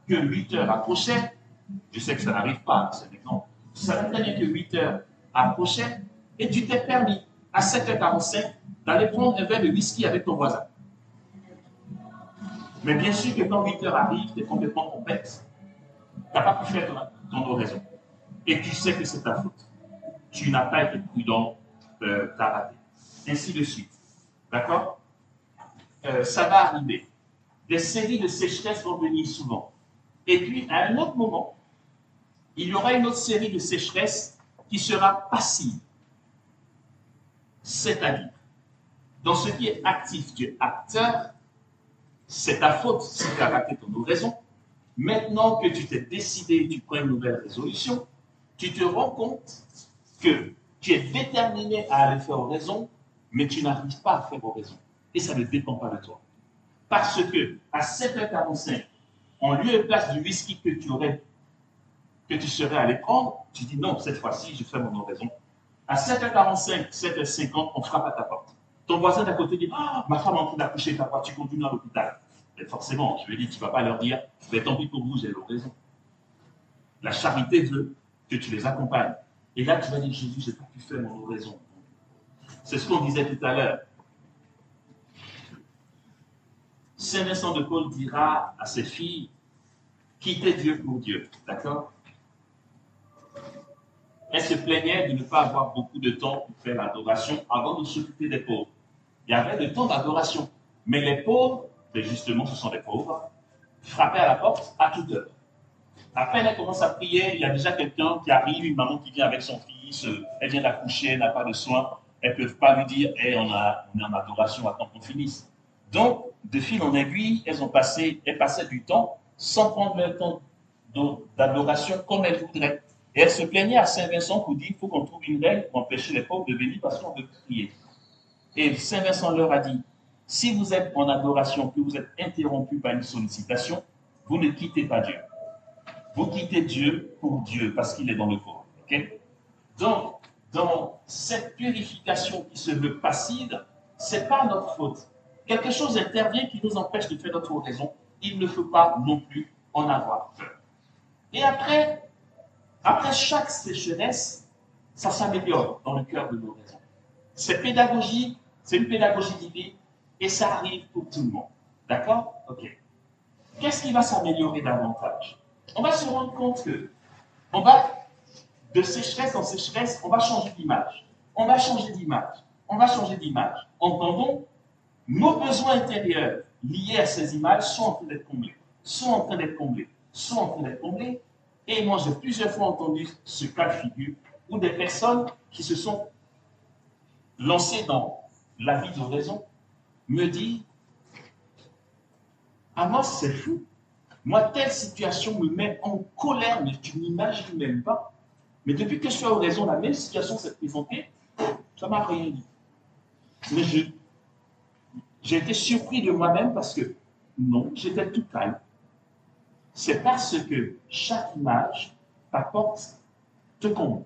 que 8 heures approchaient, je sais que ça n'arrive pas, c'est un exemple, tu savais très bien que 8 heures approchaient et tu t'es permis à 7h45 d'aller prendre un verre de whisky avec ton voisin. Mais bien sûr que quand 8 heures arrive, tu es complètement complexe. Tu n'as pas pu faire ton oraison. Et tu sais que c'est ta faute. Tu n'as pas été prudent, tu as raté. Ainsi de suite. D'accord? Ça va arriver. Des séries de sécheresses vont venir souvent. Et puis, à un autre moment, il y aura une autre série de sécheresses qui sera passive. C'est-à-dire, dans ce qui est actif, tu es acteur, C'est ta faute si tu as raté ton oraison. Maintenant que tu t'es décidé, tu prends une nouvelle résolution, tu te rends compte que tu es déterminé à aller faire oraison, mais tu n'arrives pas à faire oraison. Et ça ne dépend pas de toi. Parce que à 7h45, en lieu et place du whisky que tu serais allé prendre, tu dis non, cette fois-ci, je fais mon oraison. À 7h45, 7h50, on frappe à ta porte. Ton voisin d'à côté dit ah, ma femme est en train d'accoucher, ta voiture continue à l'hôpital. Mais forcément, je lui dis, tu ne vas pas leur dire mais tant pis pour vous, j'ai l'oraison. La charité veut que tu les accompagnes. Et là, tu vas dire Jésus, je n'ai pas pu faire mon oraison. C'est ce qu'on disait tout à l'heure. Saint Vincent de Paul dira à ses filles quittez Dieu pour Dieu. D'accord? Elle se plaignait de ne pas avoir beaucoup de temps pour faire l'adoration avant de s'occuper des pauvres. Il y avait le temps d'adoration. Mais les pauvres, et justement ce sont les pauvres, frappaient à la porte à toute heure. À peine elle commence à prier, il y a déjà quelqu'un qui arrive, une maman qui vient avec son fils, elle vient d'accoucher, elle n'a pas de soins, elles ne peuvent pas lui dire hey, on est en adoration, attends qu'on finisse. Donc, de fil en aiguille, elles passaient du temps sans prendre le temps d'adoration comme elles voudraient. Et elles se plaignaient à Saint-Vincent pour dire qu'il faut qu'on trouve une règle pour empêcher les pauvres de venir parce qu'on veut prier. Et Saint-Vincent leur a dit, si vous êtes en adoration, que vous êtes interrompu par une sollicitation, vous ne quittez pas Dieu. Vous quittez Dieu pour Dieu, parce qu'il est dans le corps. Okay? Donc, dans cette purification qui se veut passive, ce n'est pas notre faute. Quelque chose intervient qui nous empêche de faire notre oraison. Il ne faut pas non plus en avoir peur. Et après chaque sécheresse, ça s'améliore dans le cœur de l'oraison. C'est pédagogique, c'est une pédagogie divine, et ça arrive pour tout le monde. D'accord? Ok. Qu'est-ce qui va s'améliorer davantage? On va se rendre compte que de sécheresse en sécheresse, on va changer d'image. On va changer d'image. On va changer d'image. Entendons, nos besoins intérieurs liés à ces images sont en train d'être comblés. Sont en train d'être comblés. Sont en train d'être comblés. Et moi, j'ai plusieurs fois entendu ce cas de figure où des personnes qui se sont lancées dans la vie d'oraison me disent ah, moi, c'est fou. Moi, telle situation me met en colère, mais tu n'imagines même pas. Mais depuis que je fais oraison, la même situation s'est présentée, ça ne m'a rien dit. Mais j'ai été surpris de moi-même parce que non, j'étais tout calme. C'est parce que chaque image t'apporte, te comble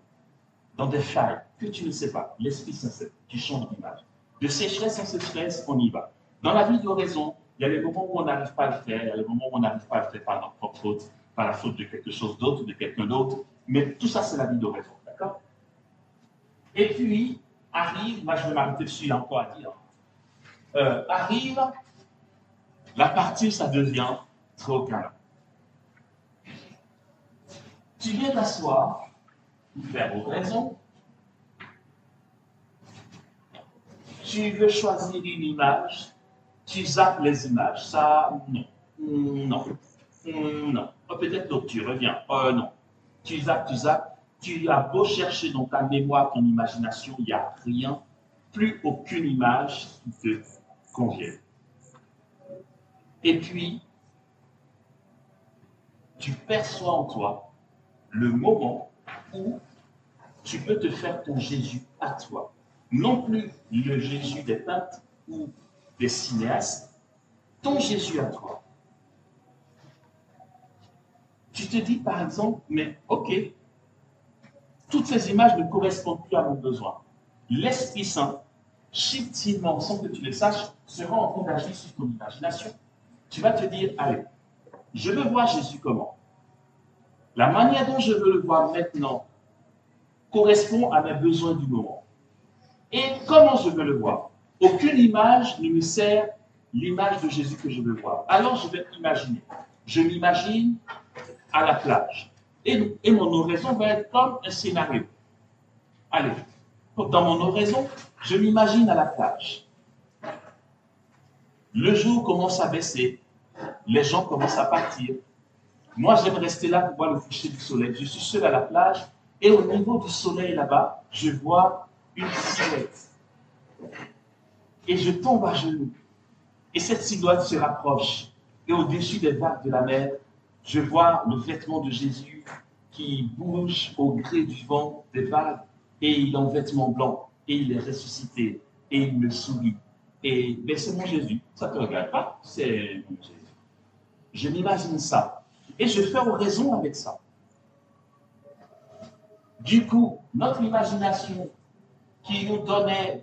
dans des failles que tu ne sais pas. L'Esprit Saint sait, tu changes d'image. De sécheresse en sécheresse, on y va. Dans la vie d'oraison, il y a les moments où on n'arrive pas à le faire, il y a les moments où on n'arrive pas à le faire par notre propre faute, par la faute de quelque chose d'autre, de quelqu'un d'autre. Mais tout ça, c'est la vie d'oraison, d'accord? Et puis, arrive, moi je vais m'arrêter dessus, il y a encore à dire, arrive la partie où ça devient trop calme. Tu viens t'asseoir, pour faire oraison, tu veux choisir une image, tu zappes les images, ça, non, non, non. Oh, peut-être l'autre, tu reviens, non. Tu zappes, tu as beau chercher dans ta mémoire, ton imagination, il n'y a rien, plus aucune image qui te convienne. Et puis, tu perçois en toi le moment où tu peux te faire ton Jésus à toi. Non plus le Jésus des peintres ou des cinéastes, ton Jésus à toi. Tu te dis par exemple, mais ok, toutes ces images ne correspondent plus à mon besoin. L'Esprit Saint, subtilement, sans que tu le saches, sera en train d'agir sur ton imagination. Tu vas te dire, allez, je veux voir Jésus comment? La manière dont je veux le voir maintenant correspond à mes besoins du moment. Et comment je veux le voir? Aucune image ne me sert l'image de Jésus que je veux voir. Alors je vais imaginer. Je m'imagine à la plage. Et mon oraison va être comme un scénario. Allez, dans mon oraison, je m'imagine à la plage. Le jour commence à baisser. Les gens commencent à partir. Moi, j'aime rester là pour voir le coucher du soleil. Je suis seul à la plage et au niveau du soleil là-bas, je vois une silhouette. Et je tombe à genoux. Et cette silhouette se rapproche. Et au-dessus des vagues de la mer, je vois le vêtement de Jésus qui bouge au gré du vent des vagues. Et il est en vêtement blanc. Et il est ressuscité. Et il me sourit. Et ben, c'est mon Jésus. Ça ne te regarde pas. C'est mon Jésus. Je m'imagine ça. Et je fais oraison avec ça. Du coup, notre imagination qui nous donnait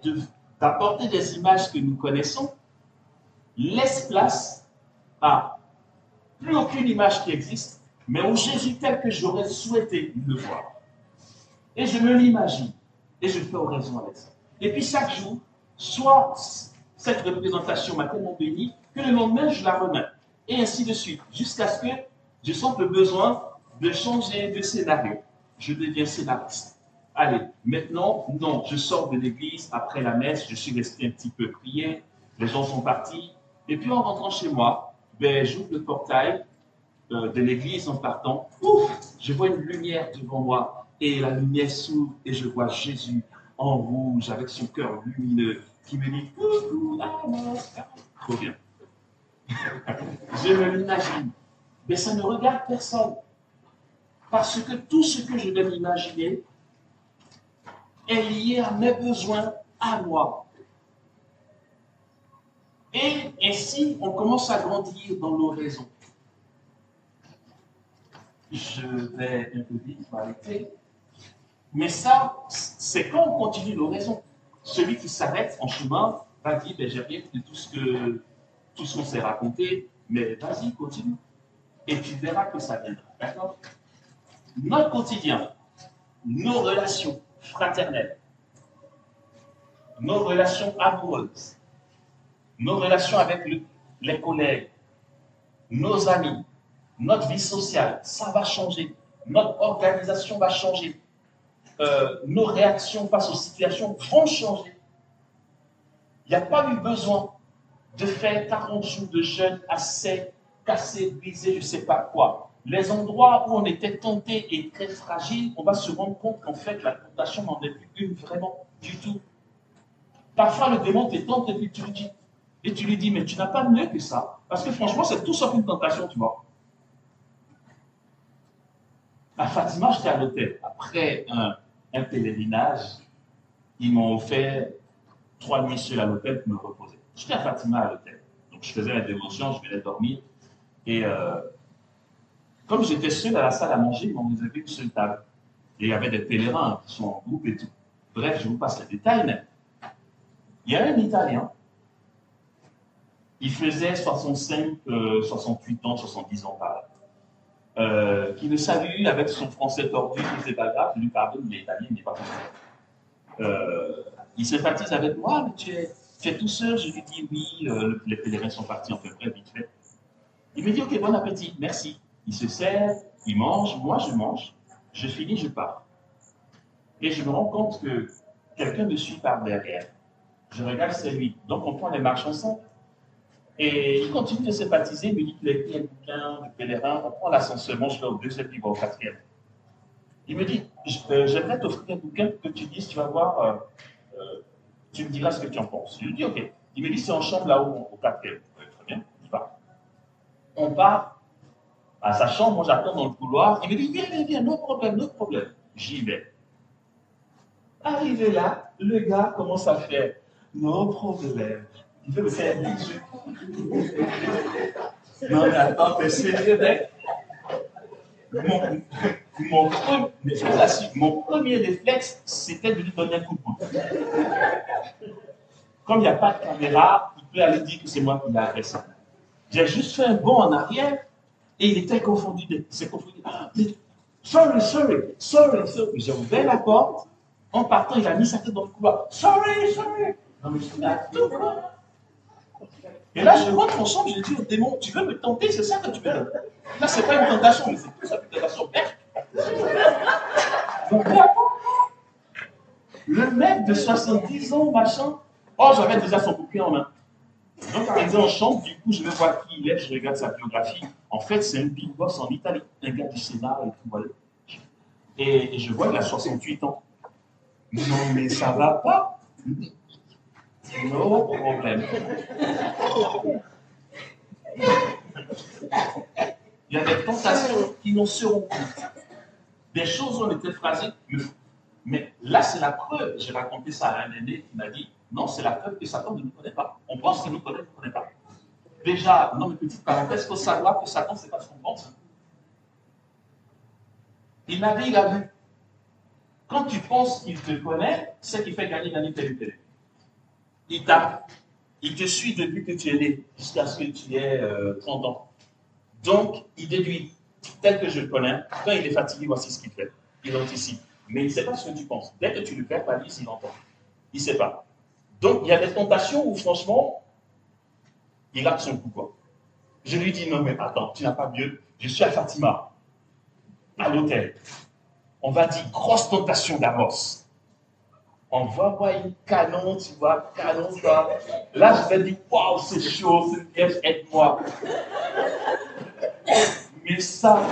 d'apporter des images que nous connaissons laisse place à plus aucune image qui existe, mais au Jésus tel que j'aurais souhaité le voir. Et je me l'imagine. Et je fais oraison avec ça. Et puis chaque jour, soit cette représentation m'a tellement béni que le lendemain, je la remets. Et ainsi de suite, jusqu'à ce que je sente le besoin de changer de scénario. Je deviens scénariste. Allez, maintenant, non, je sors de l'église après la messe, je suis resté un petit peu prier, les gens sont partis. Et puis en rentrant chez moi, ben, j'ouvre le portail de l'église en partant. Ouf, je vois une lumière devant moi et la lumière s'ouvre et je vois Jésus en rouge avec son cœur lumineux qui me dit coucou, trop bien. Je me l'imagine, mais ça ne regarde personne. Parce que tout ce que je vais m'imaginer est lié à mes besoins, à moi. Et ainsi, on commence à grandir dans l'oraison. Je vais un peu vite m'arrêter. Mais ça, c'est quand on continue l'oraison. Celui qui s'arrête en chemin va dire, ben, j'ai rien de tout ce qu'on s'est raconté, mais vas-y, continue. Et tu verras que ça viendra. D'accord? Notre quotidien, nos relations fraternelles, nos relations amoureuses, nos relations avec les collègues, nos amis, notre vie sociale, ça va changer. Notre organisation va changer. Nos réactions face aux situations vont changer. Il n'y a pas eu besoin de faire 40 jours de jeûne assez, cassé, brisé, je ne sais pas quoi. Les endroits où on était tenté et très fragile, on va se rendre compte qu'en fait, la tentation n'en est plus une vraiment du tout. Parfois, le démon te tente et puis tu lui dis, mais tu n'as pas mieux que ça. Parce que franchement, c'est tout sauf une tentation, tu vois. À Fatima, j'étais à l'hôtel. Après un pèlerinage, ils m'ont offert 3 nuits seules à l'hôtel pour me reposer. J'étais à Fatima à l'hôtel. Donc, je faisais la dévotion, je venais dormir. Et comme j'étais seul à la salle à manger, ils m'ont réservé une seule table. Et il y avait des pèlerins qui sont en groupe et tout. Bref, je vous passe les détails, mais il y a un Italien. Il faisait 65, 68 ans, 70 ans par là. Qui le salue avec son français tordu, c'est pas grave, je lui pardonne, il est italien, il n'est pas français. Il sympathise avec moi, mais tu es tout seul. Je lui dis oui, les pèlerins sont partis, en fait, bref, vite fait. Il me dit ok, bon appétit, merci. Il se sert, il mange, moi je mange, je finis, je pars. Et je me rends compte que quelqu'un me suit par derrière. Je regarde, c'est lui. Donc on prend les marches ensemble. Et il continue de sympathiser, il me dit qu'il a écrit un bouquin du pèlerin, on prend l'ascenseur, moi je vais au deuxième, il va au quatrième. Il me dit, j'aimerais t'offrir un bouquin pour que tu dises, tu vas voir, tu me diras ce que tu en penses. Je lui dis ok. Il me dit c'est en chambre là-haut, au quatrième. Très bien, je pars. On part à sa chambre, moi j'attends dans le couloir, il me dit viens, no problème. J'y vais. Arrivé là, le gars commence à faire no problème. Il veut me faire un bisou. Non mais attends, mais sérieux, mec. Mon premier réflexe, c'était de lui donner un coup de poing. Comme il n'y a pas de caméra, il peut aller dire que c'est moi qui l'ai agressé. J'ai juste fait un bond en arrière et il était confondu. Il s'est confondu. Sorry. J'ai ouvert la porte. En partant, il a mis sa tête dans le couloir. Sorry. Non, mais je dis, tout quoi. Et là, je rentre ensemble, je dis au démon, tu veux me tenter, c'est ça que tu veux. Là, c'est pas une tentation, mais c'est plus une tentation. Donc là, le mec de 70 ans, machin, oh, j'avais déjà son bouquin en main. Donc, arrivé en chambre, du coup, je vais voir qui il est, je regarde sa biographie. En fait, c'est un big boss en Italie, un gars du Sénat et tout, voilà. Et je vois qu'il a 68 ans. Non, mais ça va pas. No problème. Il y a des tentations qui n'en seront plus. Des choses ont été phrasées, mais là, c'est la preuve. J'ai raconté ça à un aîné qui m'a dit, non, c'est la preuve que Satan ne nous connaît pas. On pense qu'il nous connaît, il ne nous connaît pas. Déjà, non, mais petite parenthèse, il faut savoir que Satan, ce n'est pas ce qu'on pense. Il n'a dit, il a vu. Quand tu penses qu'il te connaît, c'est qu'il fait gagner tel ou tel. Il tape. Il te suit depuis que tu es né, jusqu'à ce que tu aies 30 ans. Donc, il déduit, tel que je le connais, quand il est fatigué, voici ce qu'il fait. Il anticipe. Mais il ne sait pas ce que tu penses. Dès que tu le perds, pas il entend. Il ne sait pas. Donc, il y a des tentations où, franchement, il rate son coup, quoi. Je lui dis, non, mais attends, tu n'as pas mieux. Je suis à Fatima, à l'hôtel. On va dire grosse tentation d'Amos. On va voir une canon, tu vois, canon, ça. Là, je vais dire, waouh, c'est chaud, c'est piège, aide-moi. Mais ça,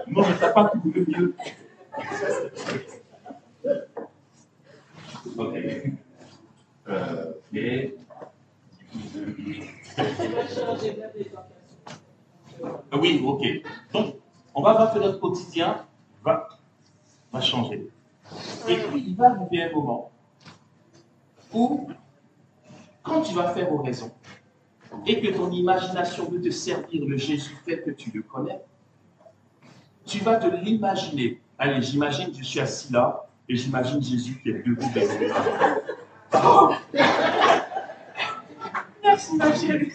non, mais t'as pas tout le mieux. Ok. Et... Oui, ok. Donc, on va voir que notre quotidien va changer. Et puis, il va arriver un moment où, quand tu vas faire oraison, et que ton imagination veut te servir le Jésus tel que tu le connais, tu vas te l'imaginer. Allez, j'imagine que je suis assis là, et j'imagine Jésus qui est debout derrière moi. Oh! Merci ma chérie.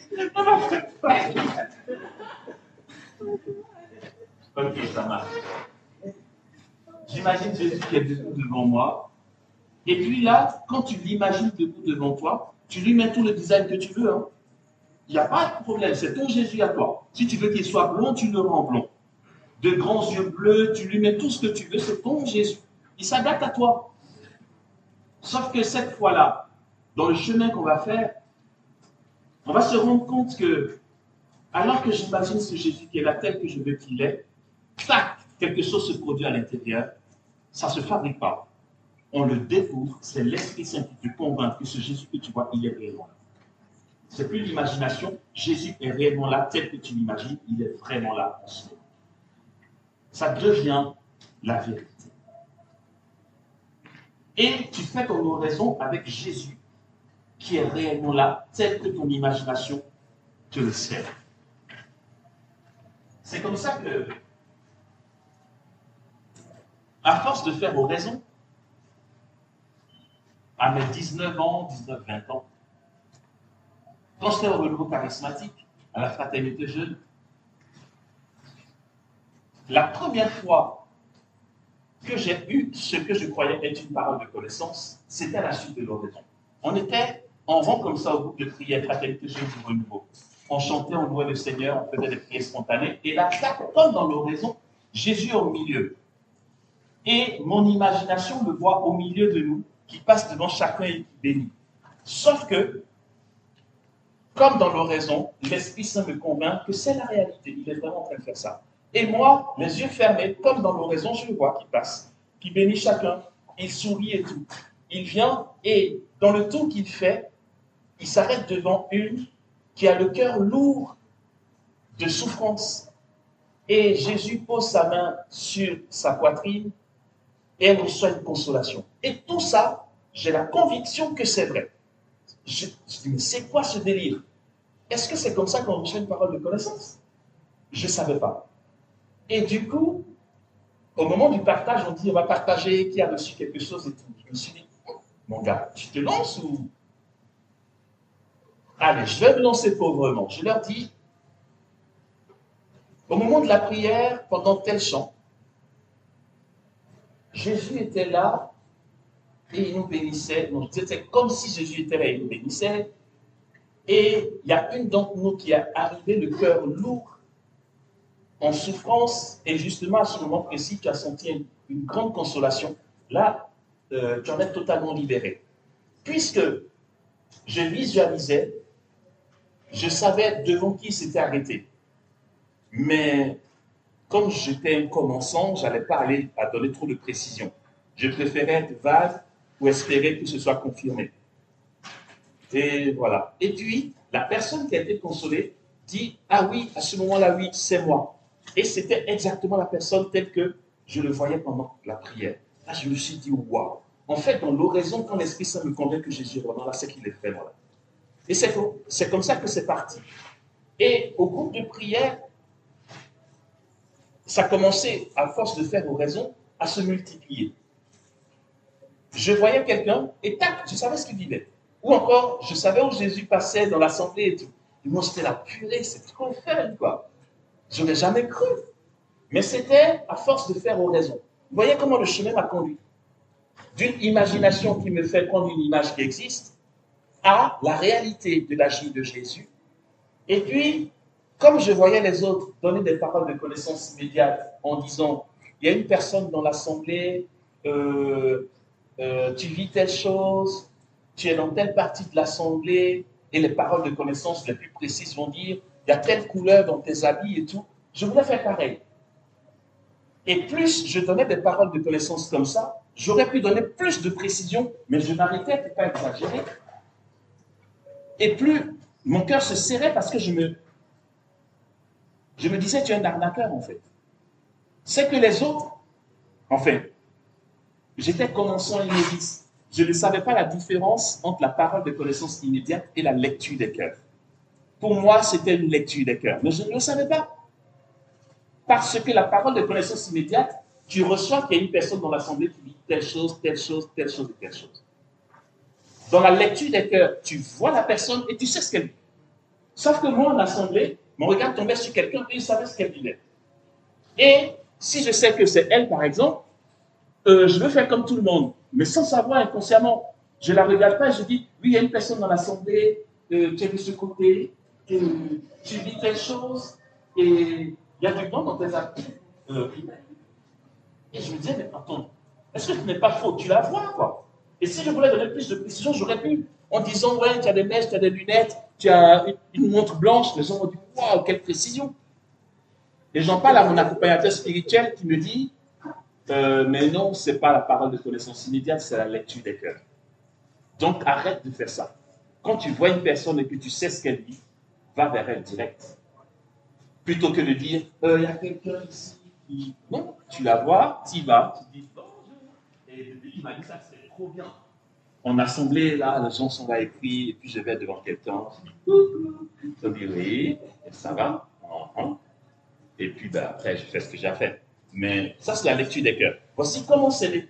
Ok, ça marche. J'imagine Jésus qui est debout devant moi. Et puis là, quand tu l'imagines debout devant toi, tu lui mets tout le design que tu veux. Hein. Il n'y a pas de problème, c'est ton Jésus à toi. Si tu veux qu'il soit blond, tu le rends blond. De grands yeux bleus, tu lui mets tout ce que tu veux, c'est ton Jésus. Il s'adapte à toi. Sauf que cette fois-là, dans le chemin qu'on va faire, on va se rendre compte que, alors que j'imagine ce Jésus qui est là tel que je veux qu'il est, tac, quelque chose se produit à l'intérieur, ça ne se fabrique pas. On le découvre, c'est l'Esprit Saint qui te convainc que ce Jésus que tu vois, il est réellement là. C'est plus l'imagination, Jésus est réellement là tel que tu l'imagines, il est vraiment là en ce moment. Ça devient la vérité. Et tu fais ton oraison avec Jésus qui est réellement là tel que ton imagination te le sert. C'est comme ça que, à force de faire oraison, à mes 19 ans, 19-20 ans, quand j'étais au renouveau charismatique, à la fraternité jeune, la première fois que j'ai eu ce que je croyais être une parole de connaissance, c'était à la suite de l'oraison. On était en rang comme ça au groupe de prière fraternité jeune du renouveau. On chantait, on louait le Seigneur, on faisait des prières spontanées, et là, comme dans l'oraison, Jésus est au milieu. Et mon imagination le voit au milieu de nous, qui passe devant chacun et qui bénit. Sauf que, comme dans l'oraison, l'Esprit Saint me convainc que c'est la réalité. Il est vraiment en train de faire ça. Et moi, les yeux fermés, comme dans l'oraison, je le vois qui passe, qui bénit chacun. Il sourit et tout. Il vient et, dans le tour qu'il fait, il s'arrête devant une qui a le cœur lourd de souffrance. Et Jésus pose sa main sur sa poitrine et elle reçoit une consolation. Et tout ça, j'ai la conviction que c'est vrai. Je dis, mais c'est quoi ce délire? Est-ce que c'est comme ça qu'on reçoit une parole de connaissance? Je ne savais pas. Et du coup, au moment du partage, on dit, on va partager qui a reçu quelque chose et tout. Je me suis dit, mon gars, tu te lances ou... Allez, je vais me lancer pauvrement. Je leur dis, au moment de la prière, pendant tel chant, Jésus était là et il nous bénissait. Donc, c'était comme si Jésus était là et il nous bénissait. Et il y a une d'entre nous qui est arrivée, le cœur lourd, en souffrance, et justement à ce moment précis, tu as senti une grande consolation. Là, tu en es totalement libéré. Puisque je visualisais, je savais devant qui s'était arrêté. Mais comme j'étais un commençant, je n'allais pas aller à donner trop de précision. Je préférais être vague ou espérer que ce soit confirmé. Et voilà. Et puis, la personne qui a été consolée dit, ah oui, à ce moment-là, oui, c'est moi. Et c'était exactement la personne telle que je le voyais pendant la prière. Là, je me suis dit, waouh. En fait, dans l'oraison, quand l'Esprit Saint me convainc que Jésus est vraiment là, c'est qu'il est vraiment là. Et c'est comme ça que c'est parti. Et au groupe de prière, ça commençait, à force de faire oraison, à se multiplier. Je voyais quelqu'un et tac, je savais ce qu'il vivait. Ou encore, je savais où Jésus passait dans l'assemblée et tout. Et moi, c'était la purée, c'est trop fun, quoi. Je n'aurais jamais cru. Mais c'était à force de faire oraison. Vous voyez comment le chemin m'a conduit. D'une imagination qui me fait prendre une image qui existe à la réalité de l'agir de Jésus. Et puis, comme je voyais les autres donner des paroles de connaissance immédiate en disant, il y a une personne dans l'assemblée, tu vis telle chose, tu es dans telle partie de l'assemblée, et les paroles de connaissance les plus précises vont dire, il y a telle couleur dans tes habits et tout. Je voulais faire pareil. Et plus je donnais des paroles de connaissance comme ça, j'aurais pu donner plus de précision, mais je m'arrêtais à ne pas exagérer. Et plus mon cœur se serrait parce que je me disais, tu es un arnaqueur en fait. C'est que les autres, enfin, j'étais commençant inédit. Je ne savais pas la différence entre la parole de connaissance immédiate et la lecture des cœurs. Pour moi, c'était une lecture des cœurs, mais je ne le savais pas. Parce que la parole de connaissance immédiate, tu reçois qu'il y a une personne dans l'assemblée qui dit telle chose, telle chose, telle chose et telle chose. Dans la lecture des cœurs, tu vois la personne et tu sais ce qu'elle dit. Sauf que moi, en assemblée, mon regard tombait sur quelqu'un et je savais ce qu'elle disait. Et si je sais que c'est elle, par exemple, je veux faire comme tout le monde, mais sans savoir inconsciemment. Je ne la regarde pas et je dis, oui, il y a une personne dans l'assemblée, tu es de ce côté, tu dis telle chose, et il y a du monde dans tes actes. Et je me disais, mais attends, est-ce que ce n'est pas faux? Tu la vois, quoi. Et si je voulais donner plus de précision, j'aurais pu, en disant, ouais, tu as des mèches, tu as des lunettes, tu as une montre blanche, les gens vont dire, waouh, quelle précision. Et j'en parle à mon accompagnateur spirituel qui me dit, mais non, ce n'est pas la parole de connaissance immédiate, c'est la lecture des cœurs. Donc arrête de faire ça. Quand tu vois une personne et que tu sais ce qu'elle dit, va vers elle direct. Plutôt que de dire, il y a quelqu'un ici qui... Non, tu la vois, tu y vas, tu dis bonjour. Et depuis qu'il m'a dit ça, c'est trop bien. En assemblée, là, les gens sont là écrits, et puis je vais devant quelqu'un, je dis coucou, je dis oui, et ça va. Et puis ben, après, je fais ce que j'ai à faire. Mais ça, c'est la lecture des cœurs. Voici comment c'est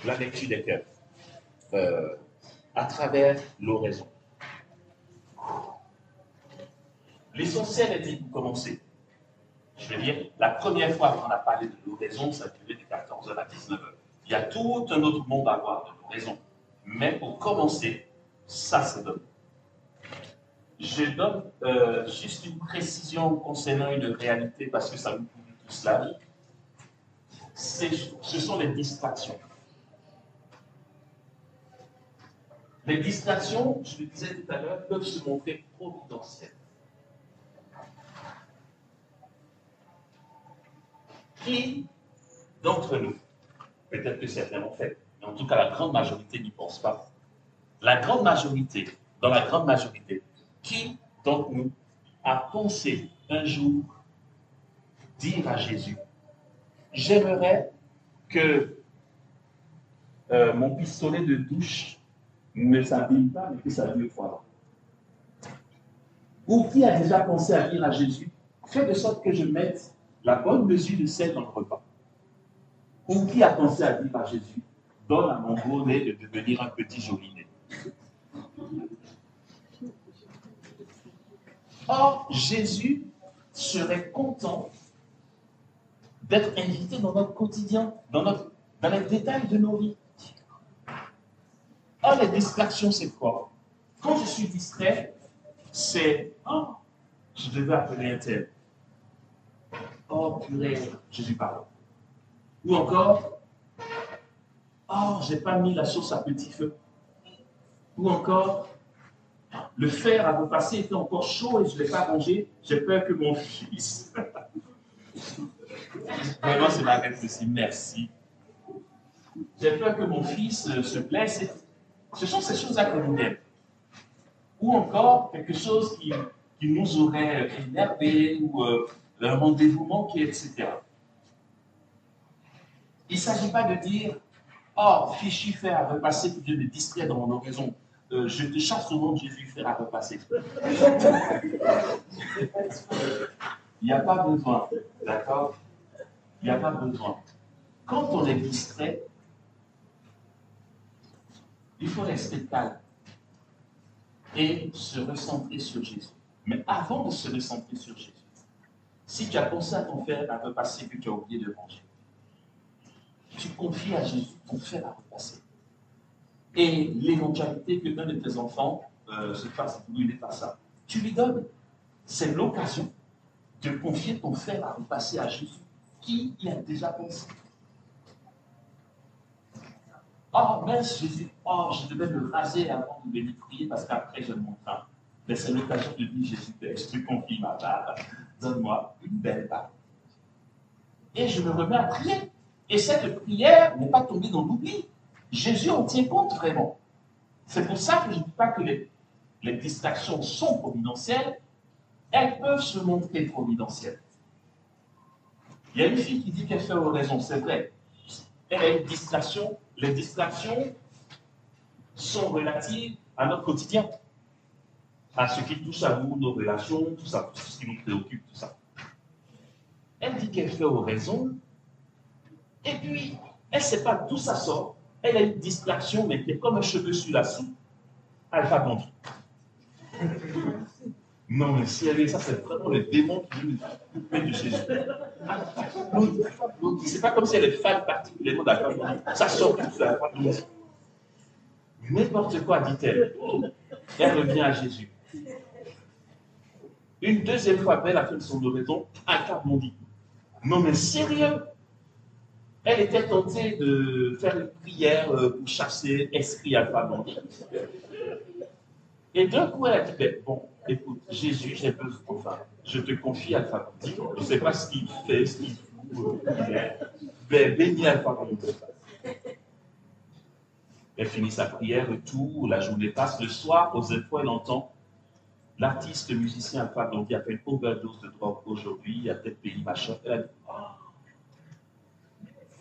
la lecture des cœurs. À travers l'oraison. L'essentiel était de commencer. Je veux dire, la première fois qu'on a parlé de l'oraison, ça a duré de 14h à 19h. Il y a tout un autre monde à voir de l'oraison. Mais pour commencer, ça se donne. Je donne juste une précision concernant une réalité parce que ça nous pourrit tous la vie. Ce sont les distractions. Les distractions, je le disais tout à l'heure, peuvent se montrer providentielles. Qui d'entre nous, peut-être que certains l'ont fait, mais en tout cas la grande majorité n'y pense pas, la grande majorité, dans la grande majorité, qui d'entre nous a pensé un jour dire à Jésus, j'aimerais que mon pistolet de douche ne s'abîme pas, mais que ça dure 3 ans. Ou qui a déjà pensé à dire à Jésus, fais de sorte que je mette la bonne mesure de sel dans le repas. Ou qui a pensé à dire à Jésus, donne à mon gros nez de devenir un petit joli nez. Or, Jésus serait content d'être invité dans notre quotidien, dans les détails de nos vies. Or, les distractions, c'est quoi? Quand je suis distrait, c'est « Oh, je devais appeler un tel. Oh, purée, Jésus parle. » Ou encore « Oh, je n'ai pas mis la sauce à petit feu. » Ou encore « Le fer à repasser était encore chaud et je ne l'ai pas rangé. J'ai peur que mon fils... » Vraiment, c'est ma réponse aussi. Merci. J'ai peur que mon fils se blesse. Ce sont ces choses-là que nous aimons. Ou encore quelque chose qui nous aurait énervé, ou un rendez-vous manqué, etc. Il ne s'agit pas de dire « Oh, fichu, faire à repasser, que Dieu me distrait dans mon oraison. Je te chasse au nom de Jésus, faire à repasser. » Il n'y a pas besoin, d'accord? Il n'y a pas besoin. Quand on est distrait, il faut rester calme et se recentrer sur Jésus. Mais avant de se recentrer sur Jésus, si tu as pensé à ton fer à repasser que tu as oublié de manger, tu confies à Jésus ton fer à repasser. Et l'éventualité que l'un de tes enfants se fasse brûler par ça, tu lui donnes. C'est l'occasion de confier ton fer à repasser à Jésus, qui y a déjà pensé. Oh, mince, Jésus, oh, je devais me raser avant de venir prier parce qu'après je monte. Mais c'est l'occasion de dire, Jésus, je te confie ma barbe, donne-moi une belle barbe. Et je me remets à prier. Et cette prière n'est pas tombée dans l'oubli. Jésus en tient compte vraiment. C'est pour ça que je ne dis pas que les distractions sont providentielles, elles peuvent se montrer providentielles. Il y a une fille qui dit qu'elle fait oraison, c'est vrai. Elle a une distraction. Les distractions sont relatives à notre quotidien, à ce qui touche à nous, nos relations, tout ça, tout ce qui nous préoccupe, tout ça. Elle dit qu'elle fait oraison, et puis, elle ne sait pas d'où ça sort. Elle a une distraction, mais qui est comme un cheveu sur la soupe. Alpha Blondie. Non, mais si elle est ça, c'est vraiment le démon qui nous met de Jésus. C'est pas comme si elle est fan particulièrement d'Alpha Blondie. Ça sort tout de Alpha Blondie. N'importe quoi, dit-elle. Elle revient à Jésus. Une deuxième fois, elle a fait son oraison, Alpha Blondie. Non, mais sérieux? Elle était tentée de faire une prière pour chasser esprit Alpha Blondie. Et d'un coup, elle a dit, ben, bon, écoute, Jésus, j'ai besoin, enfin, je te confie Alpha Blondie. Je ne sais pas ce qu'il fait, ce qu'il fout, ben, bénis Alpha Blondie. Elle finit sa prière et tout, la journée passe. Le soir, aux infos, elle entend l'artiste, le musicien Alpha Blondie a fait une overdose de drogue aujourd'hui, à tel pays, machin. Elle a dit, oh,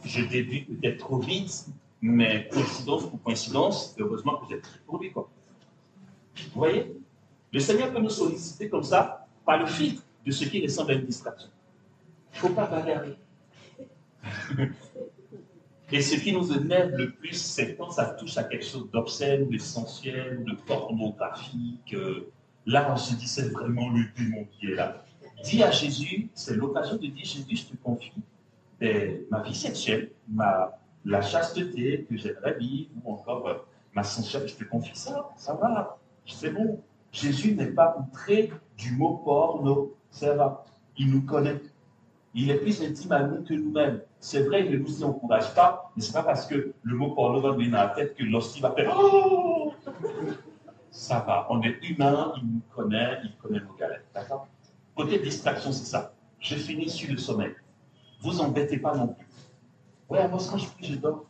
je débute peut-être trop vite, mais coïncidence pour coïncidence, heureusement que j'ai pris pour lui, quoi. Vous voyez? Le Seigneur peut nous solliciter comme ça, par le filtre de ce qui ressemble à une distraction. Il ne faut pas bagarrer. Et ce qui nous énerve le plus, c'est quand ça touche à quelque chose d'obscène, d'essentiel, de pornographique. Là, on se dit, c'est vraiment le démon qui est là. Dis à Jésus, c'est l'occasion de dire, Jésus, je te confie ma vie sexuelle, la chasteté que j'aimerais vivre, ou encore ma sensualité, je te confie ça va, c'est bon. Jésus n'est pas outré du mot porno, ça va, il nous connaît. Il est plus intime à nous que nous-mêmes. C'est vrai, il ne nous y encourage pas, mais ce n'est pas parce que le mot porno va venir dans la tête que lorsqu'il va faire « Oh !» Ça va, on est humain, il nous connaît, il connaît nos galères, d'accord? Côté distraction, c'est ça. Je finis sur le sommeil. Vous embêtez pas non plus. Ouais, moi, quand je prie, je dors.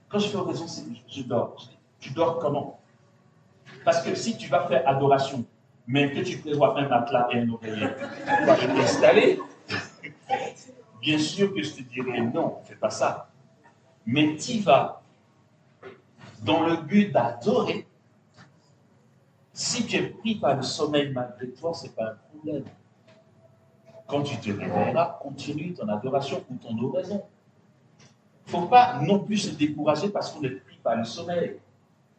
Quand je fais oraison, je dors. Tu dors comment? Parce que si tu vas faire adoration, mais que tu prévois un matelas et un oreiller, tu vas t'installer. Bien sûr que je te dirais non, fais pas ça. Mais tu vas dans le but d'adorer. Si tu es pris par le sommeil malgré toi, ce n'est pas un problème. Quand tu te réveilleras, continue ton adoration ou ton oraison. Il ne faut pas non plus se décourager parce qu'on est pris par le sommeil.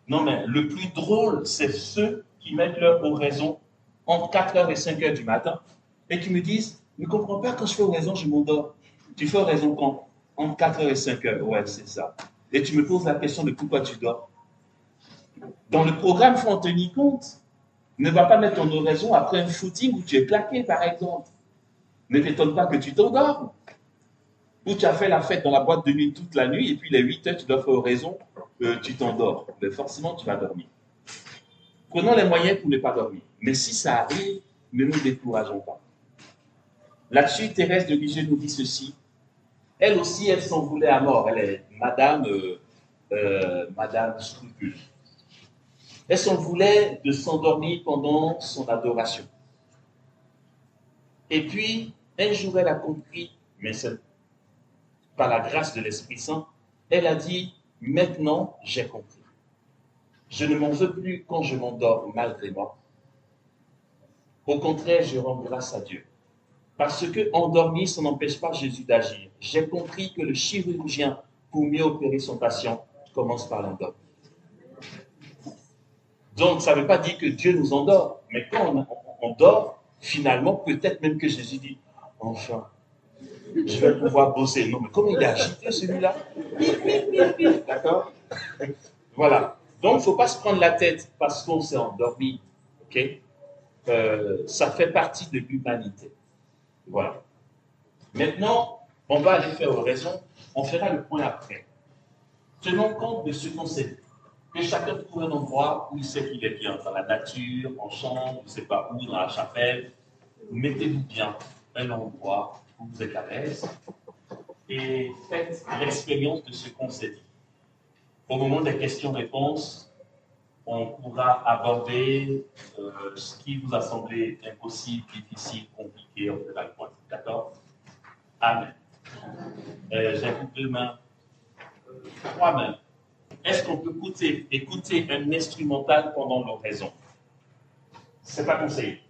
Non, mais le plus drôle, c'est ceux qui mettent leur oraison entre 4h et 5h du matin et qui me disent, je ne comprends pas, quand je fais oraison, je m'endors. Tu fais oraison quand? Entre 4h et 5h, ouais, c'est ça. Et tu me poses la question de pourquoi tu dors. Dans le programme, il faut en tenir compte. Ne va pas mettre ton oraison après un shooting où tu es claqué, par exemple. Ne t'étonne pas que tu t'endors. Ou tu as fait la fête dans la boîte de nuit toute la nuit, et puis les 8 heures, tu dois faire oraison, tu t'endors. Mais forcément, tu vas dormir. Prenons les moyens pour ne pas dormir. Mais si ça arrive, ne nous décourageons pas. Là-dessus, Thérèse de Lisieux nous dit ceci. Elle aussi, elle s'en voulait à mort. Elle est Madame Scrupule. Elle s'en voulait de s'endormir pendant son adoration. Et puis, un jour, elle a compris, mais c'est par la grâce de l'Esprit Saint, elle a dit, maintenant, j'ai compris. Je ne m'en veux plus quand je m'endors malgré moi. Au contraire, je rends grâce à Dieu. Parce que endormi, ça n'empêche pas Jésus d'agir. J'ai compris que le chirurgien, pour mieux opérer son patient, commence par l'endormir. Donc, ça ne veut pas dire que Dieu nous endort. Mais quand on dort, finalement, peut-être même que Jésus dit, enfin, je vais pouvoir bosser. Non, mais comment il est agité celui-là? D'accord? Voilà. Donc, il ne faut pas se prendre la tête parce qu'on s'est endormi. Ok? Ça fait partie de l'humanité. Voilà. Maintenant, on va aller faire oraison. On fera le point après. Tenons compte de ce qu'on s'est dit. Que chacun trouve un endroit où il sait qu'il est bien. Dans la nature, en chambre, je ne sais pas où, dans la chapelle. Mettez-vous bien un endroit où vous êtes à l'aise et faites l'expérience de ce qu'on s'est dit. Au moment des questions-réponses, on pourra aborder ce qui vous a semblé impossible, difficile, compliqué, on fera le point. D'accord? Amen. J'invite 2 mains, 3 mains. Est-ce qu'on peut écouter un instrumental pendant l'oraison? C'est pas conseillé.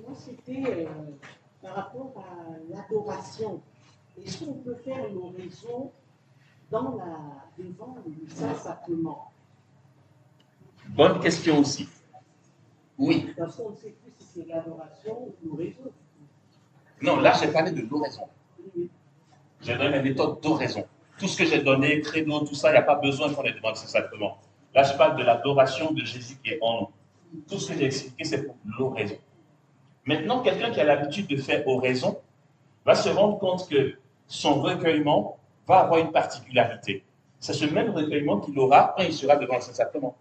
Moi, c'était par rapport à l'adoration. Est-ce qu'on peut faire l'oraison devant le Saint-Sacrement? Bonne question aussi. Oui. Parce qu'on ne sait plus si c'est l'adoration ou l'oraison. Non, là, j'ai parlé de l'oraison. J'ai donné la méthode d'oraison. Tout ce que j'ai donné, credo, tout ça, il n'y a pas besoin qu'on les demande exactement. Là, je parle de l'adoration de Jésus qui est en nous. Tout ce que j'ai expliqué, c'est pour l'oraison. Maintenant, quelqu'un qui a l'habitude de faire oraison va se rendre compte que son recueillement va avoir une particularité. C'est ce même recueillement qu'il aura quand il sera devant le Saint-Sacrement.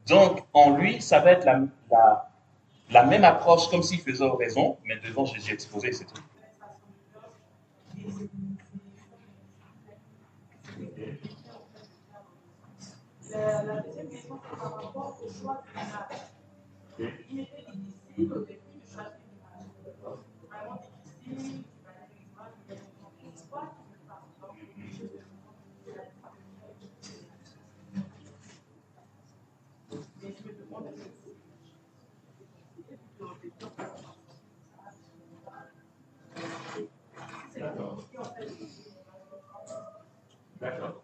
Donc, en lui, ça va être la même approche comme s'il faisait oraison, mais devant Jésus exposé, c'est tout. La deuxième question, c'est par rapport au choix de l'image. Il était difficile au début de choisir l'image. Vraiment difficile, il fallait une image, il y avait une histoire qui ne parle pas. Mais je me demande est-ce que D'accord.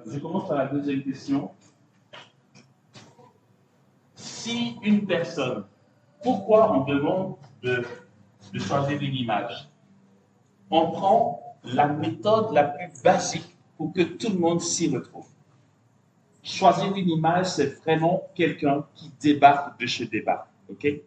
Je commence par la deuxième question. Si une personne, pourquoi on demande de choisir une image? On prend la méthode la plus basique pour que tout le monde s'y retrouve. Choisir une image, c'est vraiment quelqu'un qui débarque de chez débarque. Okay?